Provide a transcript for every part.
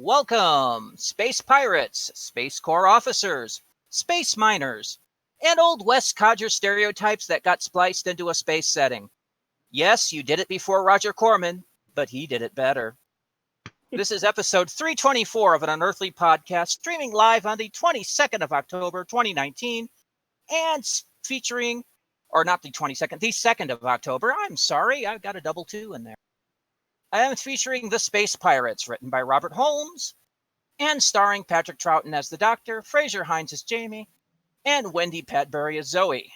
Welcome, space pirates, space corps officers, space miners, and old West Codger stereotypes that got spliced into a space setting. Yes, you did it before Roger Corman, but he did it better. This is episode 324 of an Unearthly Podcast, streaming live on the 22nd of October, 2019, and featuring, or not the 22nd, the 2nd of October. I'm sorry, I've got a double two in there. I am featuring The Space Pirates, written by Robert Holmes, and starring Patrick Troughton as the Doctor, Fraser Hines as Jamie, and Wendy Patbury as Zoe.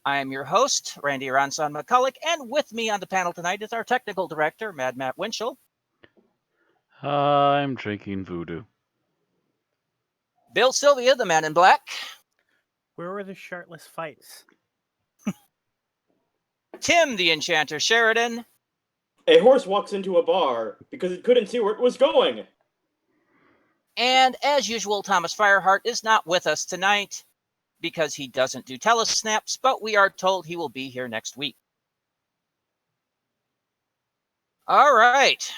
I am your host, Randy Ronson McCulloch, and with me on the panel tonight is our technical director, Mad Matt Winchell. I'm drinking voodoo. Bill Sylvia, the Man in Black. Where were the shirtless fights? Tim, the Enchanter Sheridan. A horse walks into a bar because it couldn't see where it was going. And as usual, Thomas Fireheart is not with us tonight because he doesn't do telesnaps, but we are told he will be here next week. All right.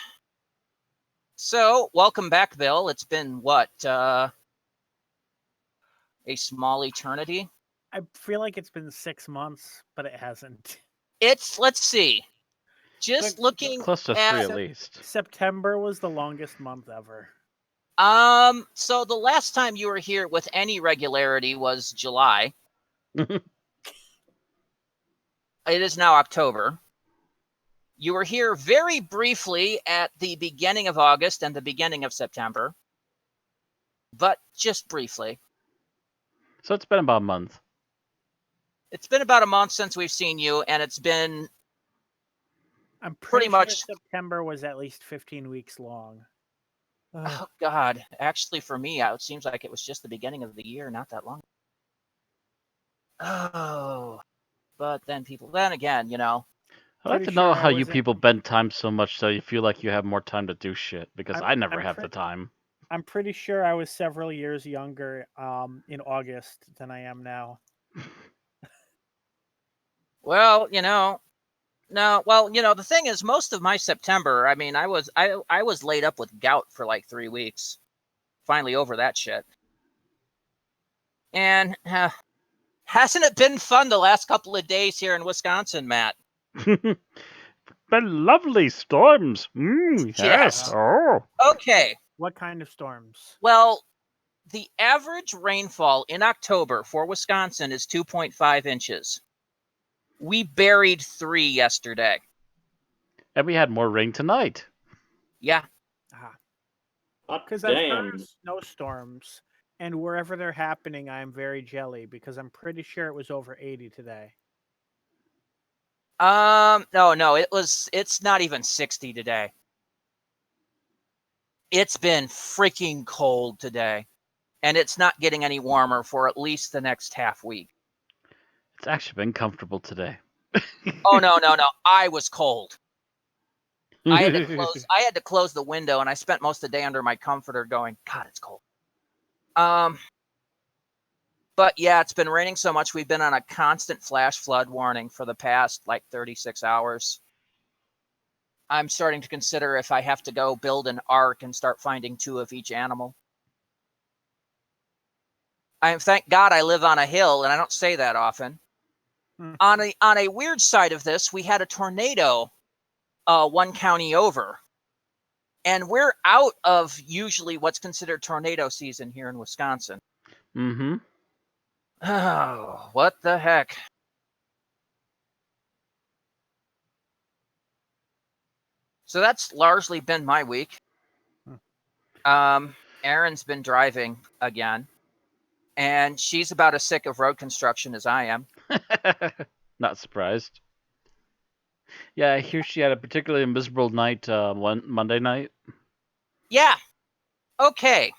So, welcome back, Bill. It's been, what, a small eternity? I feel like it's been 6 months, but it hasn't. Let's see. Just looking Close to 3 at least. September was the longest month ever. So the last time you were here with any regularity was July. It is now October. You were here very briefly at the beginning of August and the beginning of September, but just briefly. So it's been about a month. It's been about a month since we've seen you, and it's been I'm pretty sure much September was at least 15 weeks long. Oh, God. Actually, for me, it seems like it was just the beginning of the year, not that long. Oh. But then again, you know. I'd like to Pretty know sure I how you wasn't- people bend time so much so you feel like you have more time to do shit, because I never have the time. I'm pretty sure I was several years younger in August than I am now. Well, the thing is, most of my September, I mean, I was laid up with gout for like 3 weeks. Finally over that shit. And hasn't it been fun the last couple of days here in Wisconsin, Matt? Been lovely storms. Yes. Yes. Oh. Okay. What kind of storms? Well, the average rainfall in October for Wisconsin is 2.5 inches. We buried 3 yesterday. And we had more rain tonight. Yeah. Because I've heard Damn. of snowstorms, and wherever they're happening, I am very jelly because I'm pretty sure it was over 80 today. No, it's not even 60 today. It's been freaking cold today, and it's not getting any warmer for at least the next half week. It's actually been comfortable today. Oh, no. I was cold. I had to close the window, and I spent most of the day under my comforter going, God, it's cold. But yeah, it's been raining so much, we've been on a constant flash flood warning for the past, 36 hours. I'm starting to consider if I have to go build an ark and start finding 2 of each animal. Thank God I live on a hill, and I don't say that often. On a weird side of this, we had a tornado 1 county over. And we're out of usually what's considered tornado season here in Wisconsin. Mm-hmm. Oh, what the heck? So that's largely been my week. Erin's been driving again. And she's about as sick of road construction as I am. Not surprised. Yeah, I hear she had a particularly miserable night Monday night. Yeah. Okay.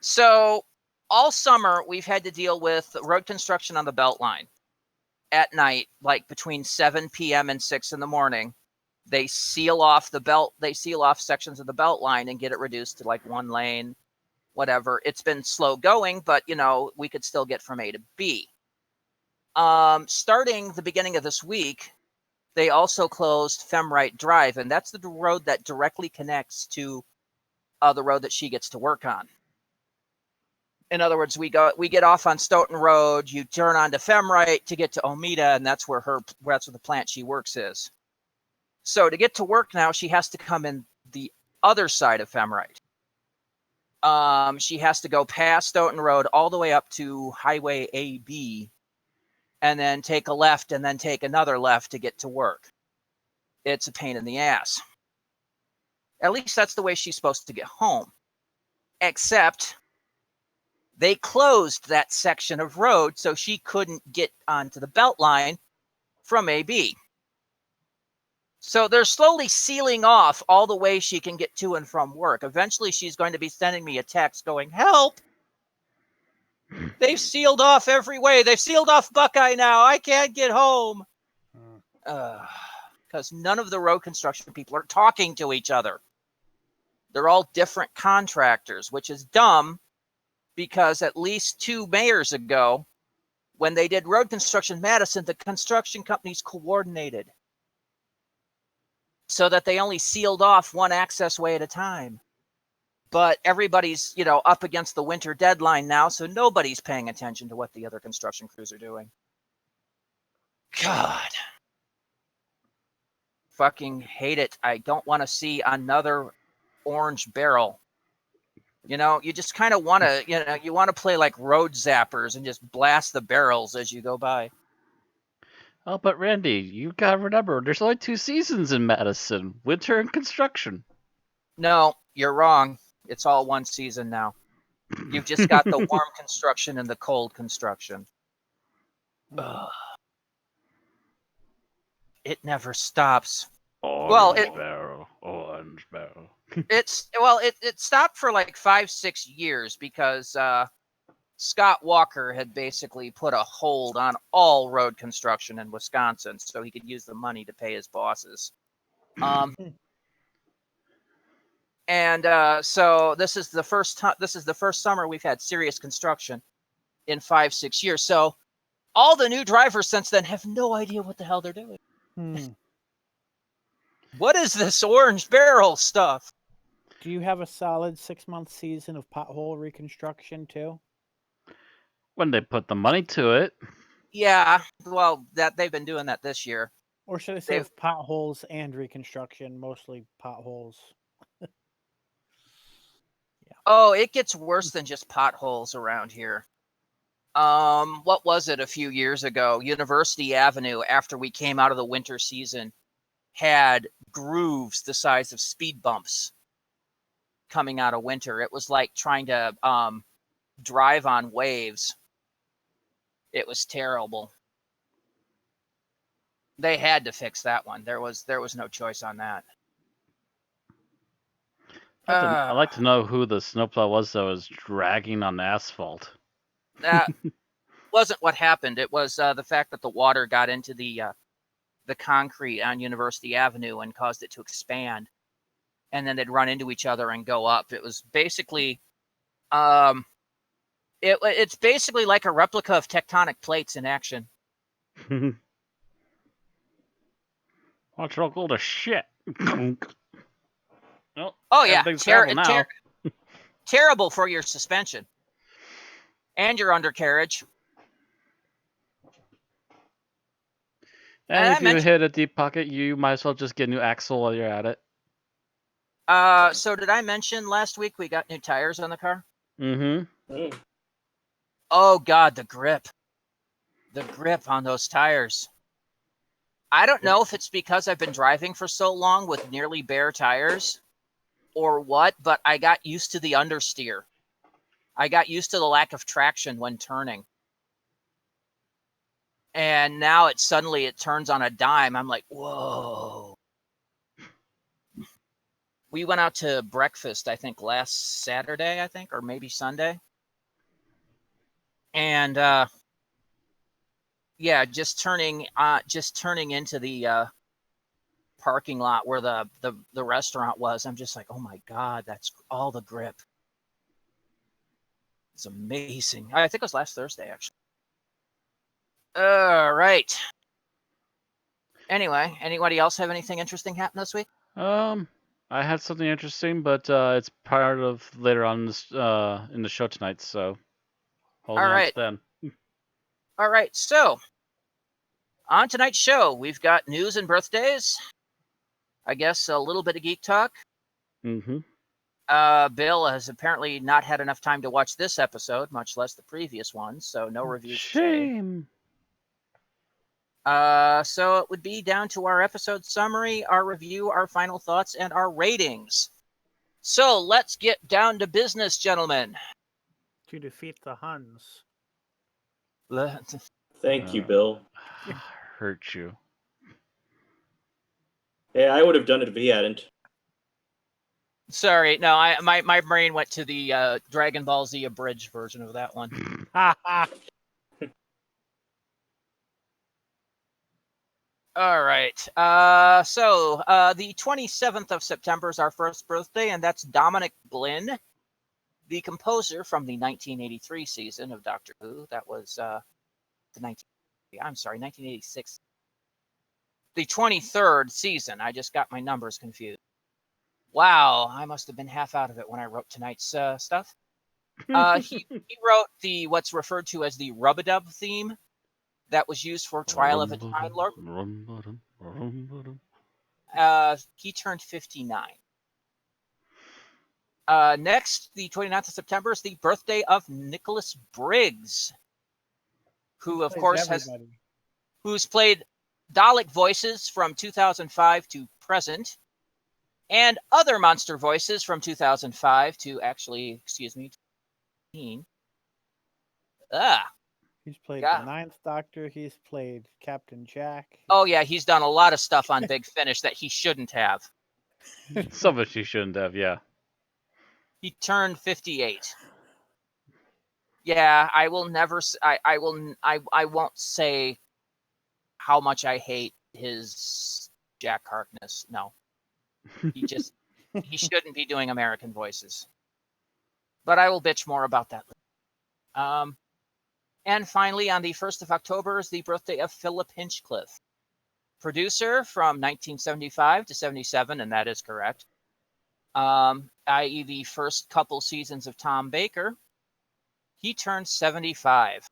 So all summer we've had to deal with road construction on the Beltline. At night, like between 7 p.m. and 6 in the morning, they seal off sections of the Beltline and get it reduced to 1 lane, whatever. It's been slow going, but we could still get from A to B. Starting the beginning of this week, they also closed Femrite Drive, and that's the road that directly connects to the road that she gets to work on. In other words, we get off on Stoughton Road, you turn onto Femrite to get to Omita, and that's where the plant she works is. So to get to work now, she has to come in the other side of Femrite. She has to go past Stoughton Road all the way up to Highway AB, and then take a left and then take another left to get to work. It's a pain in the ass. At least that's the way she's supposed to get home. Except they closed that section of road so she couldn't get onto the belt line from AB. So they're slowly sealing off all the ways she can get to and from work. Eventually, she's going to be sending me a text going, "Help! They've sealed off every way. They've sealed off Buckeye now. I can't get home." Because none of the road construction people are talking to each other. They're all different contractors, which is dumb because at least 2 mayors ago, when they did road construction in Madison, the construction companies coordinated so that they only sealed off one access way at a time. But everybody's, up against the winter deadline now, so nobody's paying attention to what the other construction crews are doing. God. Fucking hate it. I don't want to see another orange barrel. You just kind of want to, you want to play like road zappers and just blast the barrels as you go by. Oh, but Randy, you gotta remember, there's only 2 seasons in Madison: winter and construction. No, you're wrong. It's all one season now. You've just got the warm construction and the cold construction. Ugh. It never stops. Orange barrel. It stopped for like 5-6 years because Scott Walker had basically put a hold on all road construction in Wisconsin so he could use the money to pay his bosses. So this is the first summer we've had serious construction in 5-6 years. So all the new drivers since then have no idea what the hell they're doing. What is this orange barrel stuff? Do you have a solid 6-month season of pothole reconstruction too? When they put the money to it. Yeah, well, that they've been doing that this year. Or should I say of potholes and reconstruction, mostly potholes? Oh, it gets worse than just potholes around here. What was it a few years ago? University Avenue, after we came out of the winter season, had grooves the size of speed bumps coming out of winter. It was like trying to drive on waves. It was terrible. They had to fix that one. There was no choice on that. I'd like to know who the snowplow was that was dragging on the asphalt. That wasn't what happened. It was the fact that the water got into the concrete on University Avenue and caused it to expand, and then they'd run into each other and go up. It was basically, it's basically like a replica of tectonic plates in action. Watch it all go to shit. Well, oh yeah, terrible for your suspension and your undercarriage. And if you hit a deep pocket, you might as well just get a new axle while you're at it. So did I mention last week we got new tires on the car? Mm-hmm. Oh God, the grip on those tires. I don't know if it's because I've been driving for so long with nearly bare tires or what, but I got used to the understeer. I got used to the lack of traction when turning. And now it turns on a dime. I'm like, whoa. We went out to breakfast, I think last Saturday, or maybe Sunday. And just turning into the parking lot where the restaurant was. I'm just like, oh my God, that's all the grip. It's amazing. I think it was last Thursday, actually. All right. Anyway, anybody else have anything interesting happen this week? I had something interesting, but it's part of later on in the show tonight, so holding All on to right. then. All right. So, on tonight's show, we've got news and birthdays. I guess a little bit of geek talk. Mm-hmm. Bill has apparently not had enough time to watch this episode, much less the previous one, so no reviews today. Shame. So it would be down to our episode summary, our review, our final thoughts, and our ratings. So let's get down to business, gentlemen. To defeat the Huns. Thank you, Bill. Hurt you. Hey, I would have done it if he hadn't. Sorry, no, my brain went to the Dragon Ball Z abridged version of that one. All right. So the 27th of September is our first birthday, and that's Dominic Blinn, the composer from the 1983 season of Doctor Who. That was the 1986. The 23rd season. I just got my numbers confused. Wow, I must have been half out of it when I wrote tonight's stuff. He wrote what's referred to as the Rub-a-Dub theme that was used for Trial of a Time Lord. He turned 59. Next, the 29th of September is the birthday of Nicholas Briggs, who of course who's played Dalek voices from 2005 to present, and other monster voices from 2005 to actually, 2015. He's played Yeah. the Ninth Doctor. He's played Captain Jack. Oh yeah, he's done a lot of stuff on Big Finish that he shouldn't have. Some of it you shouldn't have, yeah. He turned 58. Yeah, I will never. I won't say how much I hate his Jack Harkness. No, he shouldn't be doing American voices. But I will bitch more about that later. And finally, on the 1st of October is the birthday of Philip Hinchcliffe, producer from 1975 to 77, and that is correct. I.e. the first couple seasons of Tom Baker. He turned 75.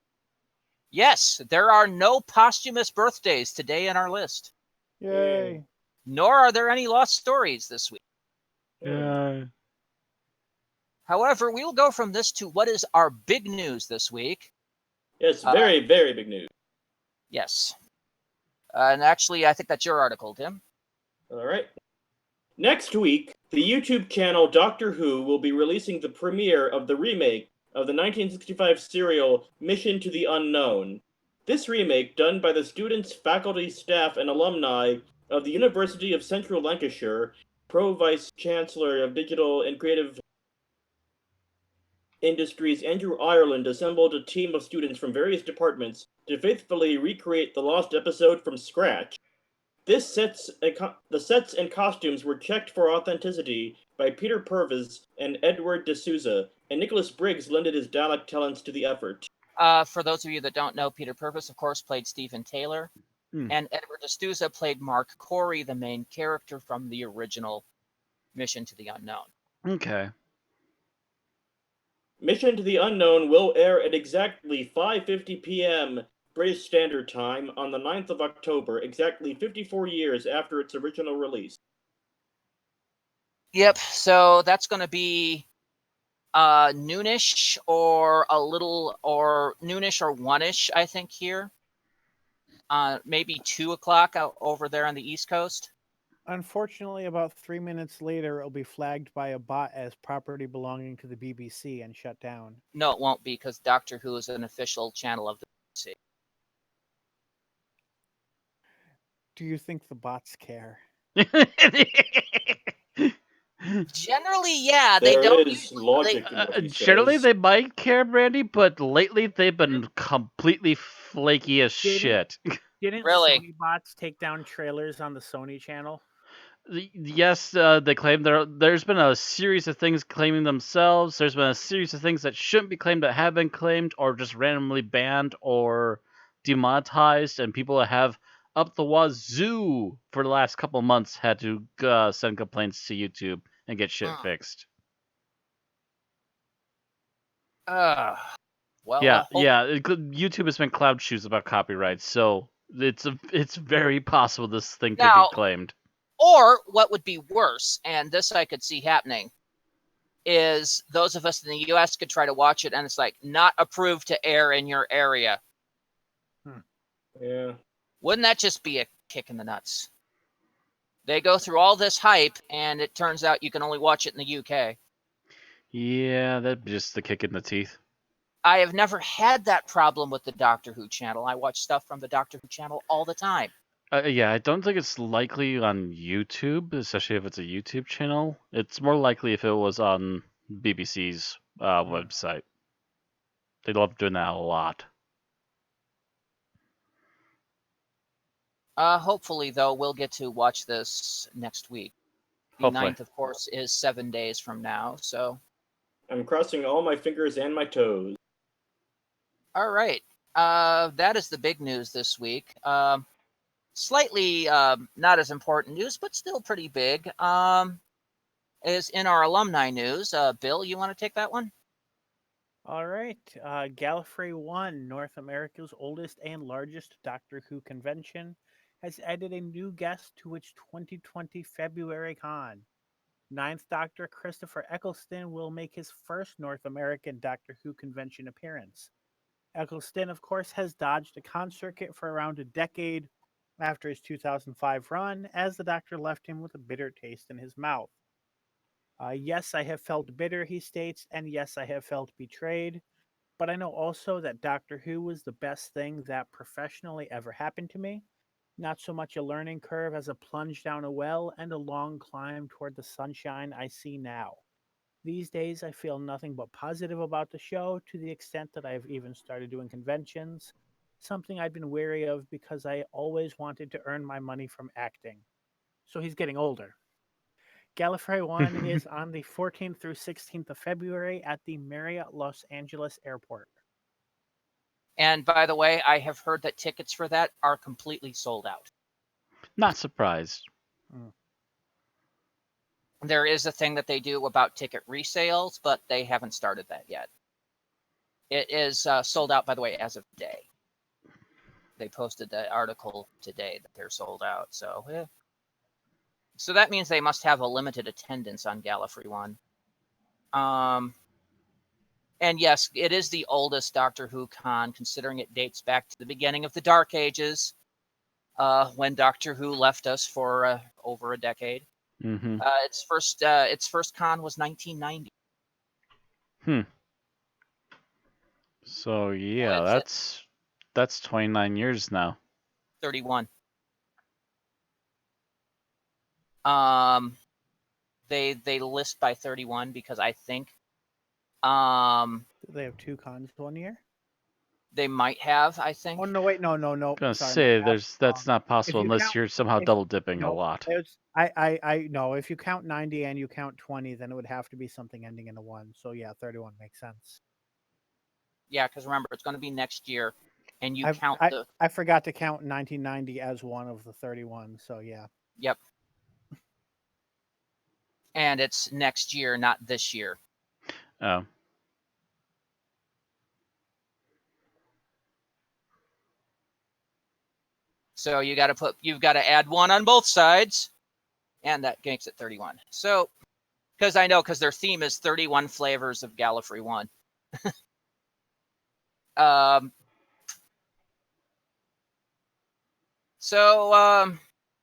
Yes, there are no posthumous birthdays today in our list. Yay! Nor are there any lost stories this week. Yeah. However, we will go from this to what is our big news this week. Yes, very, very big news. Yes. And actually, I think that's your article, Tim. All right. Next week, the YouTube channel Doctor Who will be releasing the premiere of the remake of the 1965 serial Mission to the Unknown. This remake, done by the students, faculty, staff, and alumni of the University of Central Lancashire, Pro-Vice Chancellor of Digital and Creative Industries Andrew Ireland assembled a team of students from various departments to faithfully recreate the lost episode from scratch. The sets and costumes were checked for authenticity by Peter Purves and Edward D'Souza, and Nicholas Briggs lended his Dalek talents to the effort. For those of you that don't know, Peter Purves, of course, played Stephen Taylor, and Edward D'Souza played Mark Corey, the main character from the original Mission to the Unknown. Okay. Mission to the Unknown will air at exactly 5:50 p.m. British Standard Time on the 9th of October, exactly 54 years after its original release. Yep, so that's going to be noonish or noonish or one-ish, I think, here. Maybe 2 o'clock over there on the East Coast. Unfortunately, about 3 minutes later, it'll be flagged by a bot as property belonging to the BBC and shut down. No, it won't be, because Doctor Who is an official channel of the BBC. Do you think the bots care? Generally, yeah. There They don't is logic in what he Generally, says. they might care, Brandy, but lately they've been completely flaky as shit. Didn't Really? Sony bots take down trailers on the Sony channel? Yes, they claim there's been a series of things claiming themselves. There's been a series of things that shouldn't be claimed that have been claimed, or just randomly banned or demonetized, and people have up the wazoo for the last couple months had to send complaints to YouTube and get shit fixed. Well, YouTube has been cloud shoes about copyright, so it's very possible this thing could Now- get claimed. or what would be worse, and this I could see happening, is those of us in the U.S. could try to watch it, and it's like, not approved to air in your area. Yeah. Wouldn't that just be a kick in the nuts? They go through all this hype, and it turns out you can only watch it in the UK. Yeah, that'd be just the kick in the teeth. I have never had that problem with the Doctor Who channel. I watch stuff from the Doctor Who channel all the time. Yeah, I don't think it's likely on YouTube, especially if it's a YouTube channel. It's more likely if it was on BBC's website. They love doing that a lot. Hopefully, though, we'll get to watch this next week. The Hopefully. 9th, of course, is 7 days from now, so... I'm crossing all my fingers and my toes. All right. That is the big news this week. Slightly not as important news, but still pretty big, is in our alumni news. Bill, you want to take that one? All right. Gallifrey 1, North America's oldest and largest Doctor Who convention, has added a new guest to its 2020 February con. Ninth Doctor Christopher Eccleston will make his first North American Doctor Who convention appearance. Eccleston, of course, has dodged a con circuit for around a decade after his 2005 run, as the Doctor left him with a bitter taste in his mouth. Yes, I have felt bitter, he states, and yes, I have felt betrayed, but I know also that Doctor Who was the best thing that professionally ever happened to me. Not so much a learning curve as a plunge down a well and a long climb toward the sunshine I see now. These days, I feel nothing but positive about the show, to the extent that I have even started doing conventions, something I'd been wary of because I always wanted to earn my money from acting. So he's getting older. Gallifrey 1 is on the 14th through 16th of February at the Marriott Los Angeles Airport. And by the way, I have heard that tickets for that are completely sold out. Not surprised. There is a thing that they do about ticket resales, but they haven't started that yet. It is sold out, by the way, as of today. They posted the article today that they're sold out. So that means they must have a limited attendance on Gallifrey 1. And yes, it is the oldest Doctor Who con, considering it dates back to the beginning of the Dark Ages, when Doctor Who left us for over a decade. Mm-hmm. Its first con was 1990. So yeah, that's 29 years now. 31. They list by 31 because I think They have two cons 1 year? they might have, I think. Oh, no, wait, no. I'm gonna Sorry, say my math's that's wrong. not possible you unless count- you're somehow if- double dipping a no, lot. I no, if you count 90 and you count 20, then it would have to be something ending in a 1. So yeah, 31 makes sense. Yeah, because remember, it's going to be next year, and you I've- count the... I forgot to count 1990 as one of the 31, so yeah. Yep. And it's next year, not this year. Oh. So you've got to add 1 on both sides, and that makes it 31. So, because their theme is 31 flavors of Gallifrey 1.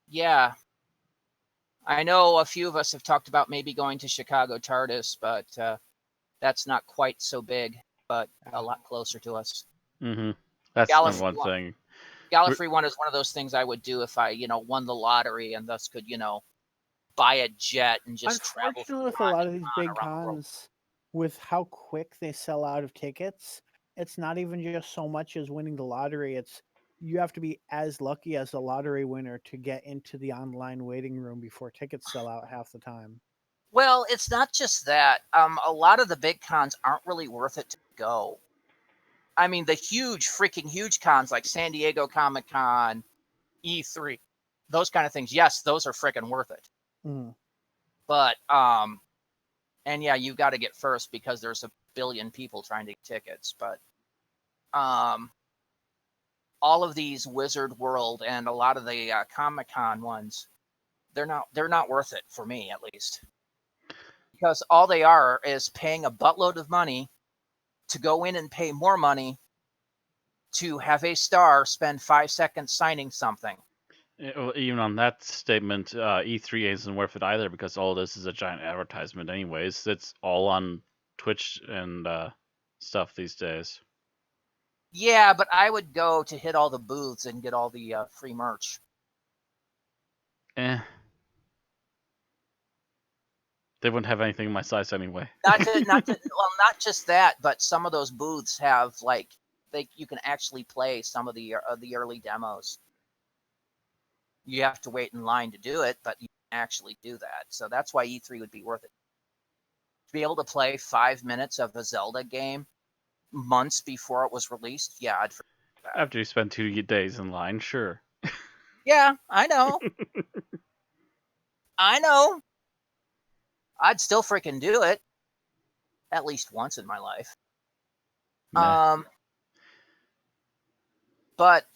Yeah. I know a few of us have talked about maybe going to Chicago TARDIS, but that's not quite so big, but a lot closer to us. Mm-hmm. That's Gallifrey the one thing. Gallifrey 1 is one of those things I would do if I, won the lottery and thus could, buy a jet and just travel. Unfortunately, with a lot of these big cons, with how quick they sell out of tickets, it's not even just so much as winning the lottery. It's you have to be as lucky as a lottery winner to get into the online waiting room before tickets sell out half the time. Well, it's not just that. A lot of the big cons aren't really worth it to go. I mean, the freaking huge cons like San Diego Comic-Con E3, those kind of things. Yes, those are freaking worth it. Mm. But and yeah, you got to get first because there's a billion people trying to get tickets. But all of these Wizard World and a lot of the Comic-Con ones, they're not worth it for me, at least, because all they are is paying a buttload of money to go in and pay more money to have a star spend 5 seconds signing something. Even on that statement, E3 isn't worth it either because all this is a giant advertisement anyways. It's all on Twitch and stuff these days. Yeah, but I would go to hit all the booths and get all the free merch. They wouldn't have anything in my size anyway. Not just that, but some of those booths have you can actually play some of the early demos. You have to wait in line to do it, but you can actually do that. So that's why E3 would be worth it. To be able to play 5 minutes of a Zelda game months before it was released, yeah, I'd forget that. After you spend 2 days in line, sure. Yeah, I know. I know. I'd still freaking do it at least once in my life. Meh. But,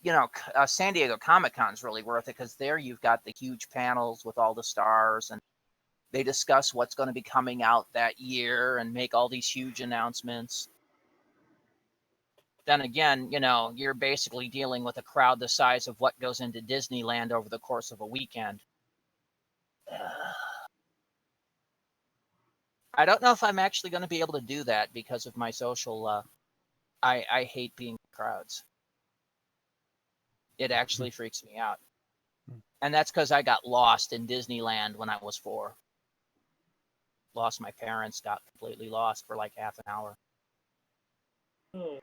San Diego Comic-Con is really worth it because there you've got the huge panels with all the stars, and they discuss what's going to be coming out that year and make all these huge announcements. Then again, you're basically dealing with a crowd the size of what goes into Disneyland over the course of a weekend. I don't know if I'm actually going to be able to do that because of my social... I hate being in crowds. It actually freaks me out. And that's because I got lost in Disneyland when I was 4. Lost my parents, got completely lost for like half an hour. Oh.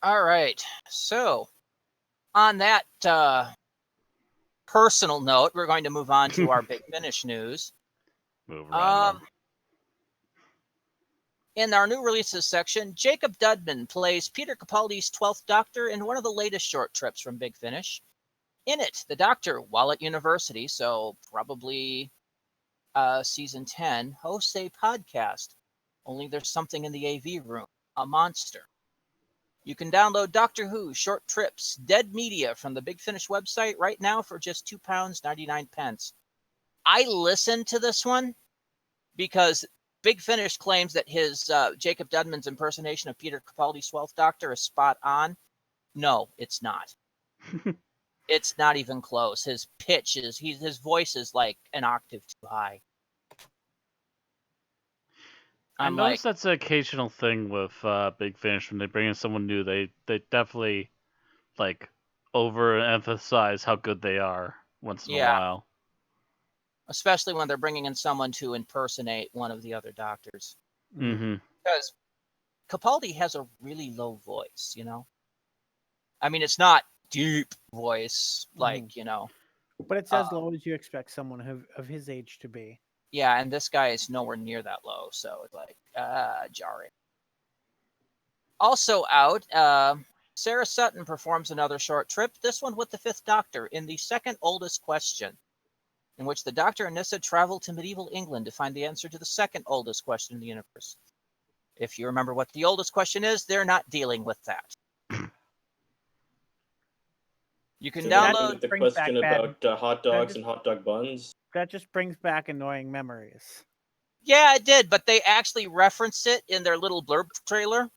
All right. So, on that personal note, we're going to move on to our Big Finish news. Move right on. In our new releases section, Jacob Dudman plays Peter Capaldi's 12th Doctor in one of the latest short trips from Big Finish. In it, the Doctor, while at university, so probably season 10, hosts a podcast. Only there's something in the AV room, a monster. You can download Doctor Who Short Trips Dead Media from the Big Finish website right now for just £2.99. I listened to this one because Big Finish claims that his Jacob Dudman's impersonation of Peter Capaldi's 12th Doctor is spot on. No, it's not. It's not even close. His pitch is, his voice is like an octave too high. I noticed that's an occasional thing with Big Finish when they bring in someone new. They definitely overemphasize how good they are once in a while. Especially when they're bringing in someone to impersonate one of the other doctors. Mm-hmm. Because Capaldi has a really low voice, I mean, it's not deep voice, But it's as low as you expect someone of his age to be. Yeah, and this guy is nowhere near that low, so it's jarring. Also out, Sarah Sutton performs another short trip, this one with the 5th Doctor, in The Second Oldest Question, in which the Doctor and Nyssa travel to medieval England to find the answer to the second oldest question in the universe. If you remember what the oldest question is, they're not dealing with that. You can download the question about hot dogs and hot dog buns. That just brings back annoying memories. Yeah, it did, but they actually referenced it in their little blurb trailer.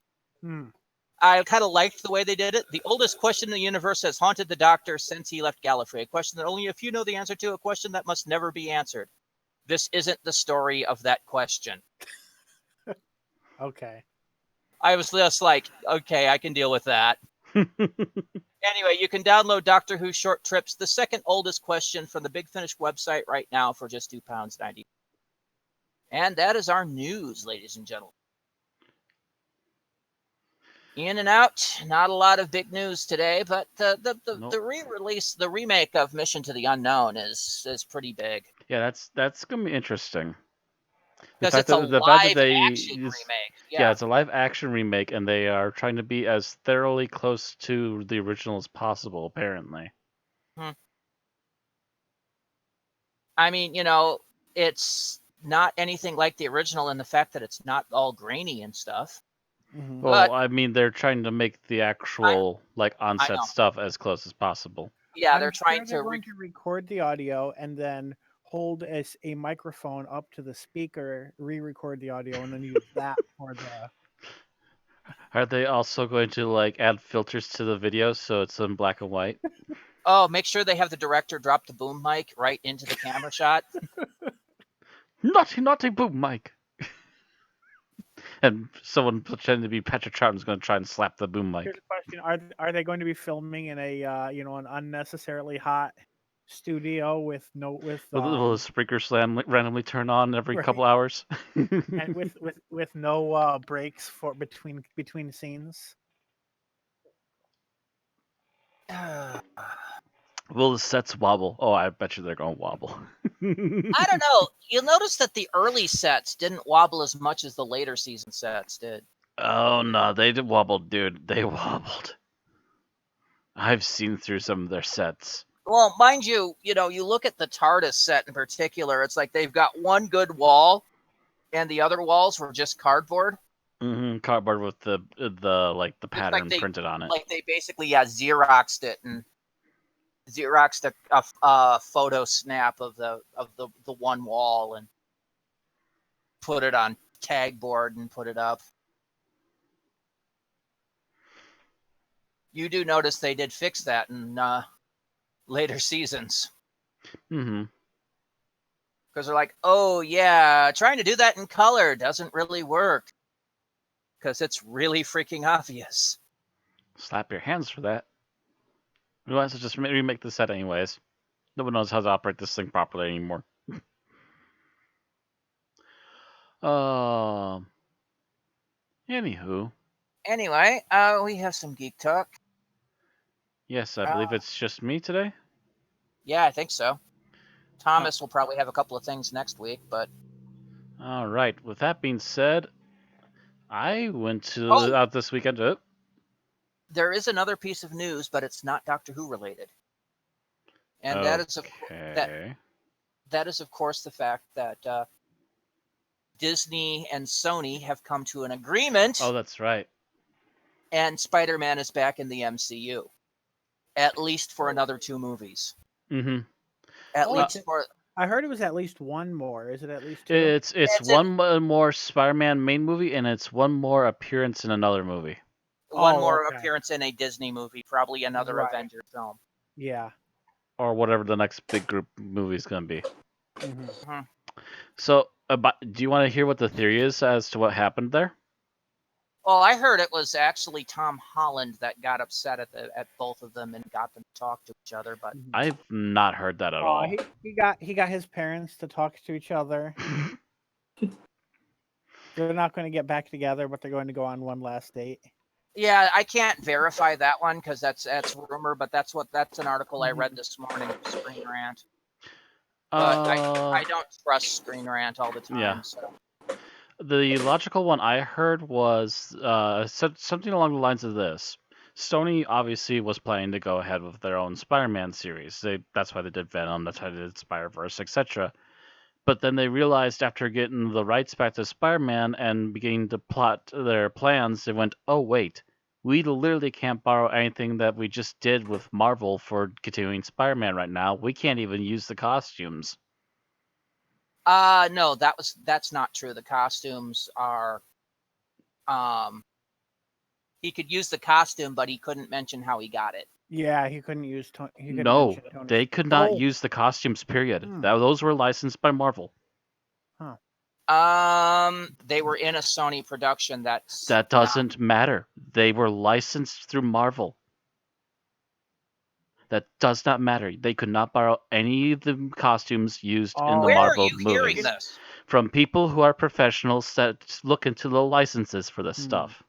Hmm. I kind of liked the way they did it. The oldest question in the universe has haunted the Doctor since he left Gallifrey. A question that only a few know the answer to, a question that must never be answered. This isn't the story of that question. Okay. I was just like, okay, I can deal with that. Anyway, you can download Doctor Who Short Trips, the second oldest question, from the Big Finish website right now for just £2.90. And that is our news, ladies and gentlemen. In and out, not a lot of big news today, but the re-release, the remake of Mission to the Unknown is pretty big. Yeah, that's gonna be interesting. Because fact it's a that the fact that live they action remake. yeah, it's a live action remake, and they are trying to be as thoroughly close to the original as possible. Apparently, I mean, it's not anything like the original in the fact that it's not all grainy and stuff. Mhm. well, But I mean, they're trying to make the actual like I on-set know. stuff as close as possible. Yeah, I'm they're trying sure they're to. going to record the audio and then hold a microphone up to the speaker, re-record the audio, and then use that for the. Are they also going to like add filters to the video so it's in black and white? Oh, make sure they have the director drop the boom mic right into the camera shot. Naughty boom mic. And someone pretending to be Patrick Troughton's going to try and slap the boom mic. Here's a question: Are they going to be filming in a an unnecessarily hot studio with Will the sprinkler slam randomly turn on every Right. couple hours? and with no breaks for between scenes? Will the sets wobble? Oh, I bet you they're going to wobble. I don't know. You'll notice that the early sets didn't wobble as much as the later season sets did. Oh no, they did wobble, dude. They wobbled. I've seen through some of their sets. Well, mind you, you look at the TARDIS set in particular, it's like they've got one good wall and the other walls were just cardboard. Mm-hmm. Cardboard with the pattern printed on it. Like they basically Xeroxed it and Xeroxed a photo snap of the one wall and put it on tag board and put it up. You do notice they did fix that in later seasons. Mm-hmm. Because they're like, oh yeah, trying to do that in color doesn't really work. Because it's really freaking obvious. Slap your hands for that. We might as well just remake the set anyways. No one knows how to operate this thing properly anymore. Anywho. Anyway, we have some geek talk. Yes, I believe it's just me today. Yeah, I think so. Thomas will probably have a couple of things next week, but... All right. With that being said, I went out this weekend. There is another piece of news, but it's not Doctor Who related. And that is of course the fact that Disney and Sony have come to an agreement. Oh, that's right. And Spider-Man is back in the MCU, at least for another 2 movies. Mm-hmm. At least for. I heard it was at least one more. Is it at least 2? It's one more Spider-Man main movie, and it's one more appearance in another movie. One more appearance in a Disney movie, probably another Avengers film. Yeah. Or whatever the next big group movie is going to be. Mm-hmm. So, do you want to hear what the theory is as to what happened there? Well, I heard it was actually Tom Holland that got upset at both of them and got them to talk to each other. But I've not heard that at all. He got his parents to talk to each other. They're not going to get back together, but they're going to go on one last date. Yeah, I can't verify that one because that's rumor, but that's an article I read this morning from Screen Rant. But I don't trust Screen Rant all the time. Yeah. So. The logical one I heard was something along the lines of this. Sony obviously was planning to go ahead with their own Spider-Man series. That's why they did Venom, that's why they did Spider-Verse, etc. But then they realized after getting the rights back to Spider-Man and beginning to plot their plans, they went, oh wait, we literally can't borrow anything that we just did with Marvel for continuing Spider-Man right now. We can't even use the costumes. No, that's not true. The costumes are, he could use the costume, but he couldn't mention how he got it. Yeah, he couldn't use. No, they could not use the costumes. Period. Those were licensed by Marvel. Huh. They were in a Sony production. That doesn't matter. They were licensed through Marvel. That does not matter. They could not borrow any of the costumes used in the Marvel movies. Where are you hearing this? From people who are professionals that look into the licenses for this stuff.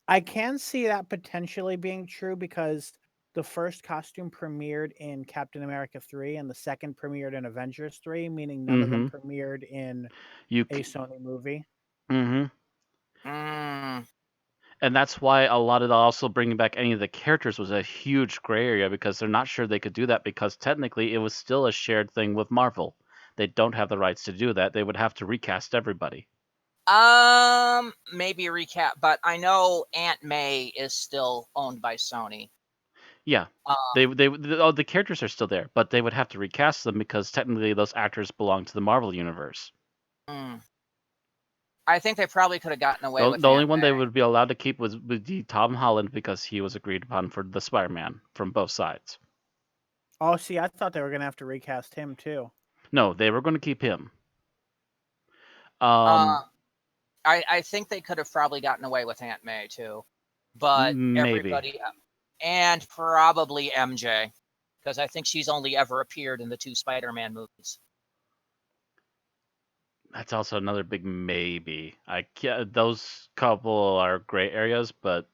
I can see that potentially being true because The first costume premiered in Captain America 3, and the second premiered in Avengers 3, meaning none of them premiered in You. a Sony movie. Mm-hmm. Mm. And that's why a lot of also bringing back any of the characters was a huge gray area, because they're not sure they could do that, because technically it was still a shared thing with Marvel. They don't have the rights to do that. They would have to recast everybody. Maybe a recap, but I know Aunt May is still owned by Sony. Yeah, the characters are still there, but they would have to recast them because technically those actors belong to the Marvel universe. I think they probably could have gotten away with The only Aunt one May. they would be allowed to keep would be Tom Holland, because he was agreed upon for the Spider-Man from both sides. Oh, see, I thought they were going to have to recast him too. No, they were going to keep him. I think they could have probably gotten away with Aunt May too, but maybe. everybody, and probably MJ, because I think she's only ever appeared in the 2 Spider-Man movies. That's also another big maybe. Those couple are gray areas, but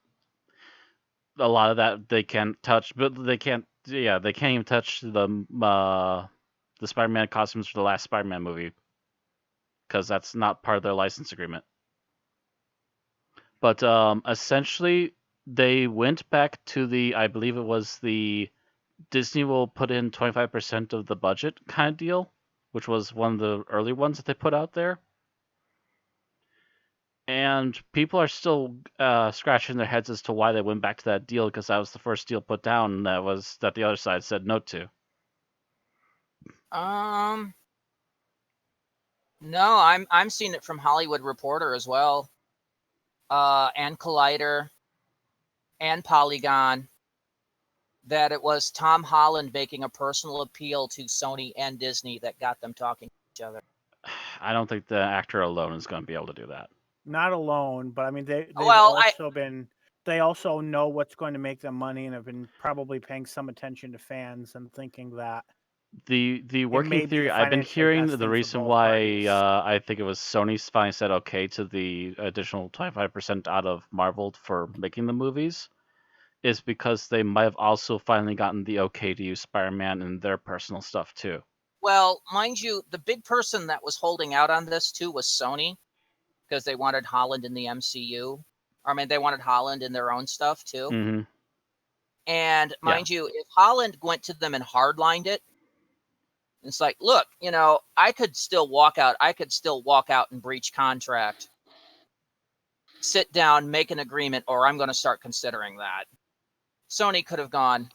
a lot of that they can't touch. But they can't. Yeah, they can't even touch the Spider-Man costumes for the last Spider-Man movie, because that's not part of their license agreement. But essentially, they went back to I believe it was the Disney will put in 25% of the budget kind of deal, which was one of the early ones that they put out there. And people are still scratching their heads as to why they went back to that deal, because that was the first deal put down that the other side said no to. No, I'm seeing it from Hollywood Reporter as well, and Collider, and Polygon, that it was Tom Holland making a personal appeal to Sony and Disney that got them talking to each other. I don't think the actor alone is going to be able to do that. Not alone, but I mean they also know what's going to make them money and have been probably paying some attention to fans and thinking that the working theory I've been hearing, the reason why I think it was Sony's finally said okay to the additional 25% out of Marvel for making the movies, is because they might have also finally gotten the okay to use Spider-Man in their personal stuff too. Well, mind you, the big person that was holding out on this too was Sony, because they wanted Holland in the MCU. I mean, they wanted Holland in their own stuff too. Mm-hmm. And mind you, if Holland went to them and hardlined it, it's like, look, I could still walk out. I could still walk out and breach contract, sit down, make an agreement, or I'm going to start considering that. Sony could have gone,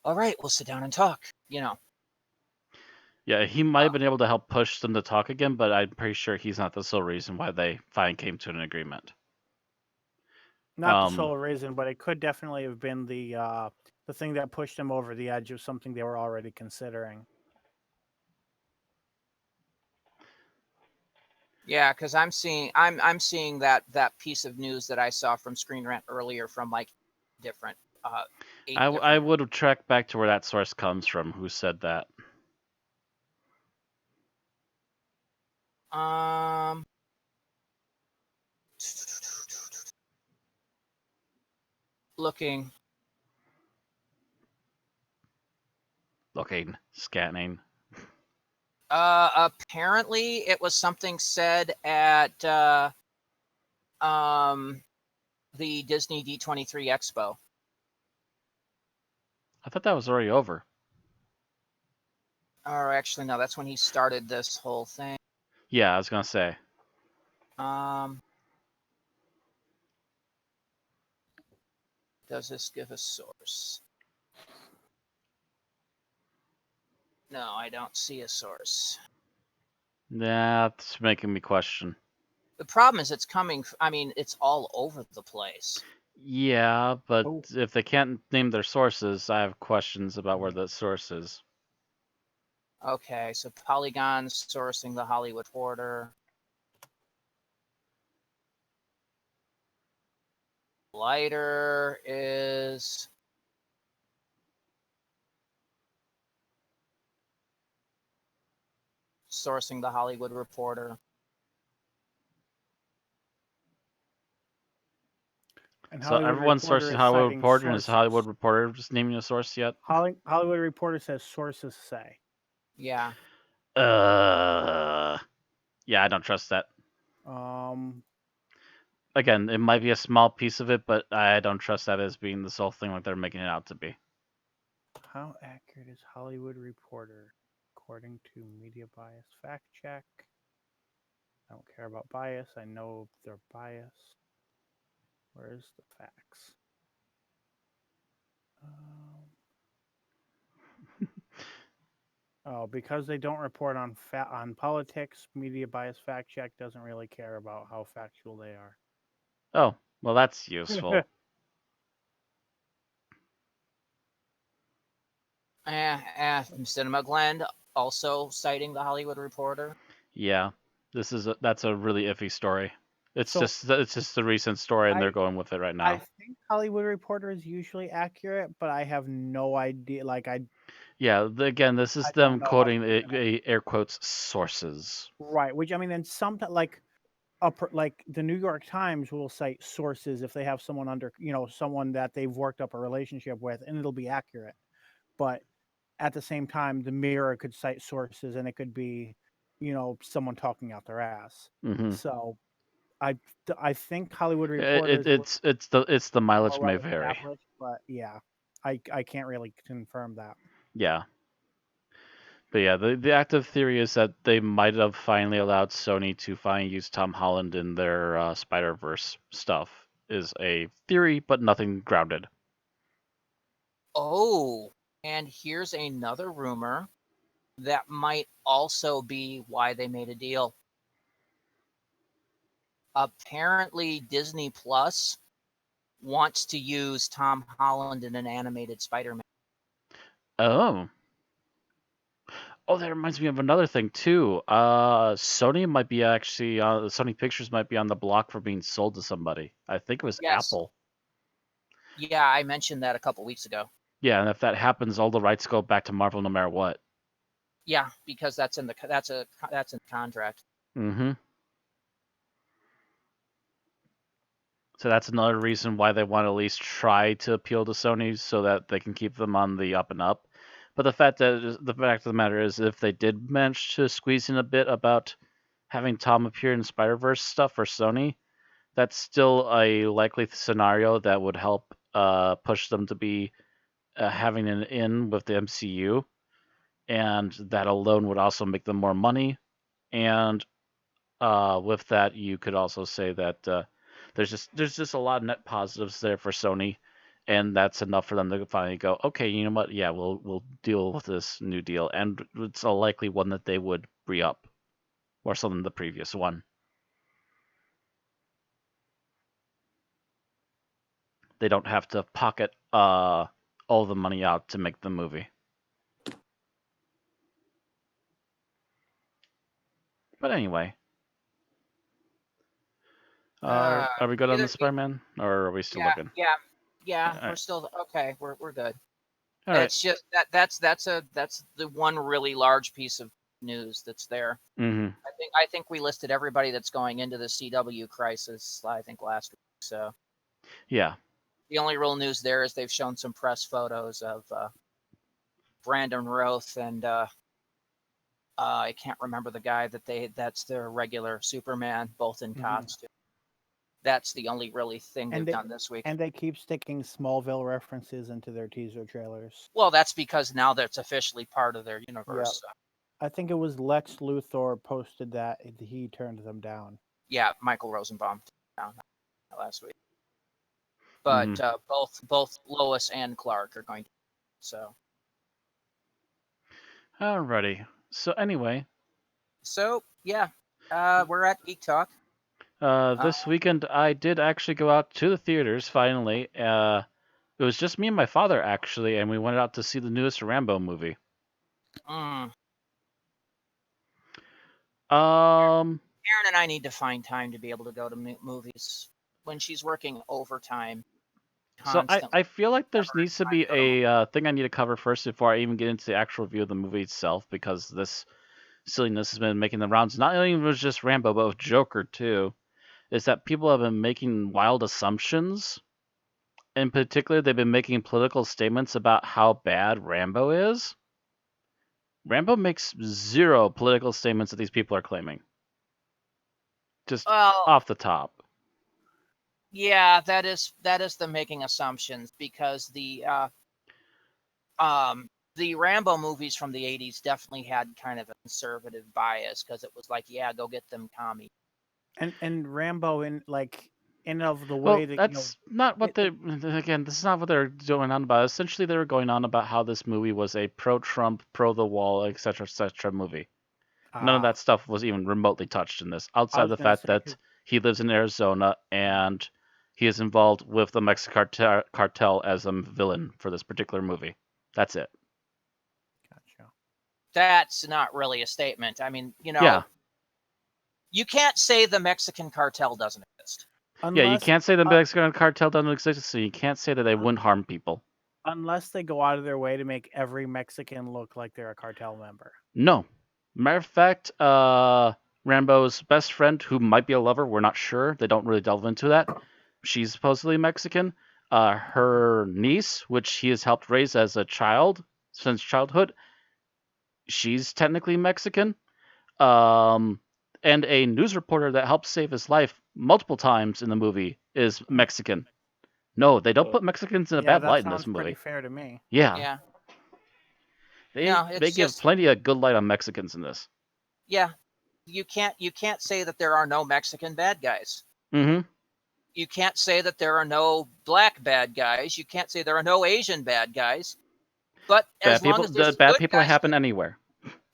all right, we'll sit down and talk, Yeah, he might have been able to help push them to talk again, but I'm pretty sure he's not the sole reason why they finally came to an agreement. Not the sole reason, but it could definitely have been the thing that pushed them over the edge of something they were already considering. Yeah, because I'm seeing that piece of news that I saw from Screen Rant earlier from like different. I would have tracked back to where that source comes from. Who said that? Looking, scanning. Apparently, it was something said at the Disney D23 Expo. I thought that was already over. Or actually, no, that's when he started this whole thing. Yeah, I was gonna say. Does this give a source? No, I don't see a source. That's making me question. The problem is it's all over the place. Yeah, but if they can't name their sources, I have questions about where the source is. Okay, so Polygon's sourcing the Hollywood Reporter. Lighter is sourcing the Hollywood Reporter. And So Hollywood everyone's Reporter sourcing is Hollywood citing Reporter, and is Hollywood sources. Reporter just naming a source yet? Hollywood Reporter says sources say. Yeah. Yeah, I don't trust that. Again, it might be a small piece of it, but I don't trust that as being the sole thing like they're making it out to be. How accurate is Hollywood Reporter? According to Media Bias Fact Check. I don't care about bias. I know they're biased. Where's the facts? Oh, because they don't report on politics, Media Bias Fact Check doesn't really care about how factual they are. Oh, well, that's useful. Cinema Glenn also citing the Hollywood Reporter. Yeah, that's a really iffy story. It's So, just the recent story, and they're going with it right now. I think Hollywood Reporter is usually accurate, but I have no idea. Yeah, again, this is I them don't know how quoting to a air quotes sources. right. Which I mean, then sometimes like the New York Times will cite sources if they have someone under, someone that they've worked up a relationship with, and it'll be accurate. But at the same time, the Mirror could cite sources, and it could be, someone talking out their ass. Mm-hmm. So I think Hollywood Reporter It's the mileage more may well vary. established, but yeah, I can't really confirm that. Yeah. But yeah, the active theory is that they might have finally allowed Sony to finally use Tom Holland in their Spider-Verse stuff. Is a theory, but nothing grounded. Oh, and here's another rumor that might also be why they made a deal. Apparently, Disney Plus wants to use Tom Holland in an animated Spider-Man. Oh, that reminds me of another thing too. Sony might be actually Sony Pictures might be on the block for being sold to somebody. I think it was Yes. Apple. Yeah, I mentioned that a couple weeks ago. Yeah, and if that happens, all the rights go back to Marvel no matter what. Yeah, because that's in the contract. Mm-hmm. So that's another reason why they want to at least try to appeal to Sony so that they can keep them on the up and up. But the fact of the matter is, if they did manage to squeeze in a bit about having Tom appear in Spider-Verse stuff for Sony, that's still a likely scenario that would help push them to be having an in with the MCU, and that alone would also make them more money. And with that, you could also say that there's just a lot of net positives there for Sony, and that's enough for them to finally go, okay, you know what? Yeah, we'll deal with this new deal, and it's a likely one that they would re-up more so than the previous one. They don't have to pocket all the money out to make the movie. But anyway, are we good on the Spider-Man, or are we still looking? Yeah. All We're still okay. We're good. All right. It's just that's the one really large piece of news that's there. Mm-hmm. I think we listed everybody that's going into the CW crisis. I think last week. So yeah, the only real news there is they've shown some press photos of Brandon Roth and I can't remember the guy that's their regular Superman, both in costume. That's the only really thing they've done this week. And they keep sticking Smallville references into their teaser trailers. Well, that's because now that's officially part of their universe. Yep. So. I think it was Lex Luthor posted that he turned them down. Yeah, Michael Rosenbaum down last week. But both Lois and Clark are going to. So. Alrighty. So anyway. So yeah, we're at Geek Talk. This weekend, I did actually go out to the theaters, finally. It was just me and my father, actually, and we went out to see the newest Rambo movie. Aaron Um, and I need to find time to be able to go to movies when she's working overtime. So I feel like there needs to be a thing I need to cover first before I even get into the actual review of the movie itself, because this silliness has been making the rounds, not only with just Rambo, but with Joker, too. Is that people have been making wild assumptions in particular, they've been making political statements about how bad Rambo is. Rambo makes zero political statements that these people are claiming. Just Well, off the top. yeah, that is them making assumptions because the Rambo movies from the 80s definitely had kind of a conservative bias because it was like, yeah, go get them commies. And Rambo in of the Well, way that that's not what it- they're. Again, this is not what they're going on about. Essentially, they were going on about how this movie was a pro-Trump, pro-the wall, etc., movie. None of that stuff was even remotely touched in this, I outside was the gonna fact say, that 'cause- he lives in Arizona and he is involved with the Mexican cartel as a villain for this particular movie. That's it. Gotcha. That's not really a statement. I mean, Yeah. you can't say the Mexican cartel doesn't exist. Yeah, you Unless can't say the Mexican cartel doesn't exist, so you can't say that they wouldn't harm people. unless they go out of their way to make every Mexican look like they're a cartel member. No. Matter of fact, Rambo's best friend, who might be a lover, we're not sure. They don't really delve into that. She's supposedly Mexican. Her niece, which he has helped raise as a child since childhood, she's technically Mexican. And a news reporter that helped save his life multiple times in the movie is Mexican. No, they don't put Mexicans in a bad that light in sounds this movie. pretty fair to me. Yeah. Yeah. They give plenty of good light on Mexicans in this. Yeah. You can't say that there are no Mexican bad guys. Mm-hmm. You can't say that there are no black bad guys. You can't say there are no Asian bad guys. But as long as there's bad good people guys, happen anywhere.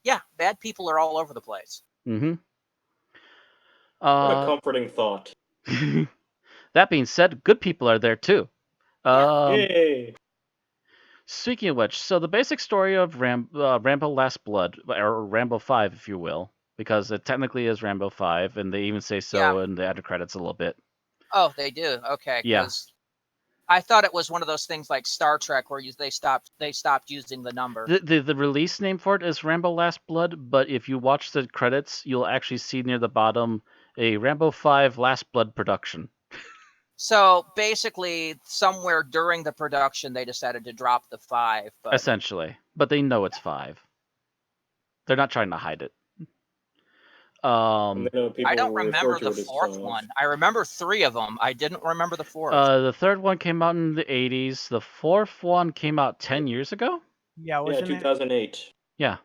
Yeah, bad people are all over the place. Mm-hmm. What a comforting thought. That being said, good people are there too. Yay! Speaking of which, so the basic story of Rambo Last Blood, or Rambo 5, if you will, because it technically is Rambo 5, and they even say so in the end credits a little bit. Oh, they do? Okay, because I thought it was one of those things like Star Trek where they stopped using the number. The release name for it is Rambo Last Blood, but if you watch the credits, you'll actually see near the bottom a Rambo 5 Last Blood production. So basically, somewhere during the production, they decided to drop the 5. But... Essentially, but they know it's 5. They're not trying to hide it. I don't remember the 4th one. I remember 3 of them. I didn't remember the 4th. The 3rd one came out in the 80s. The 4th one came out 10 years ago? Yeah, wasn't 2008. Yeah.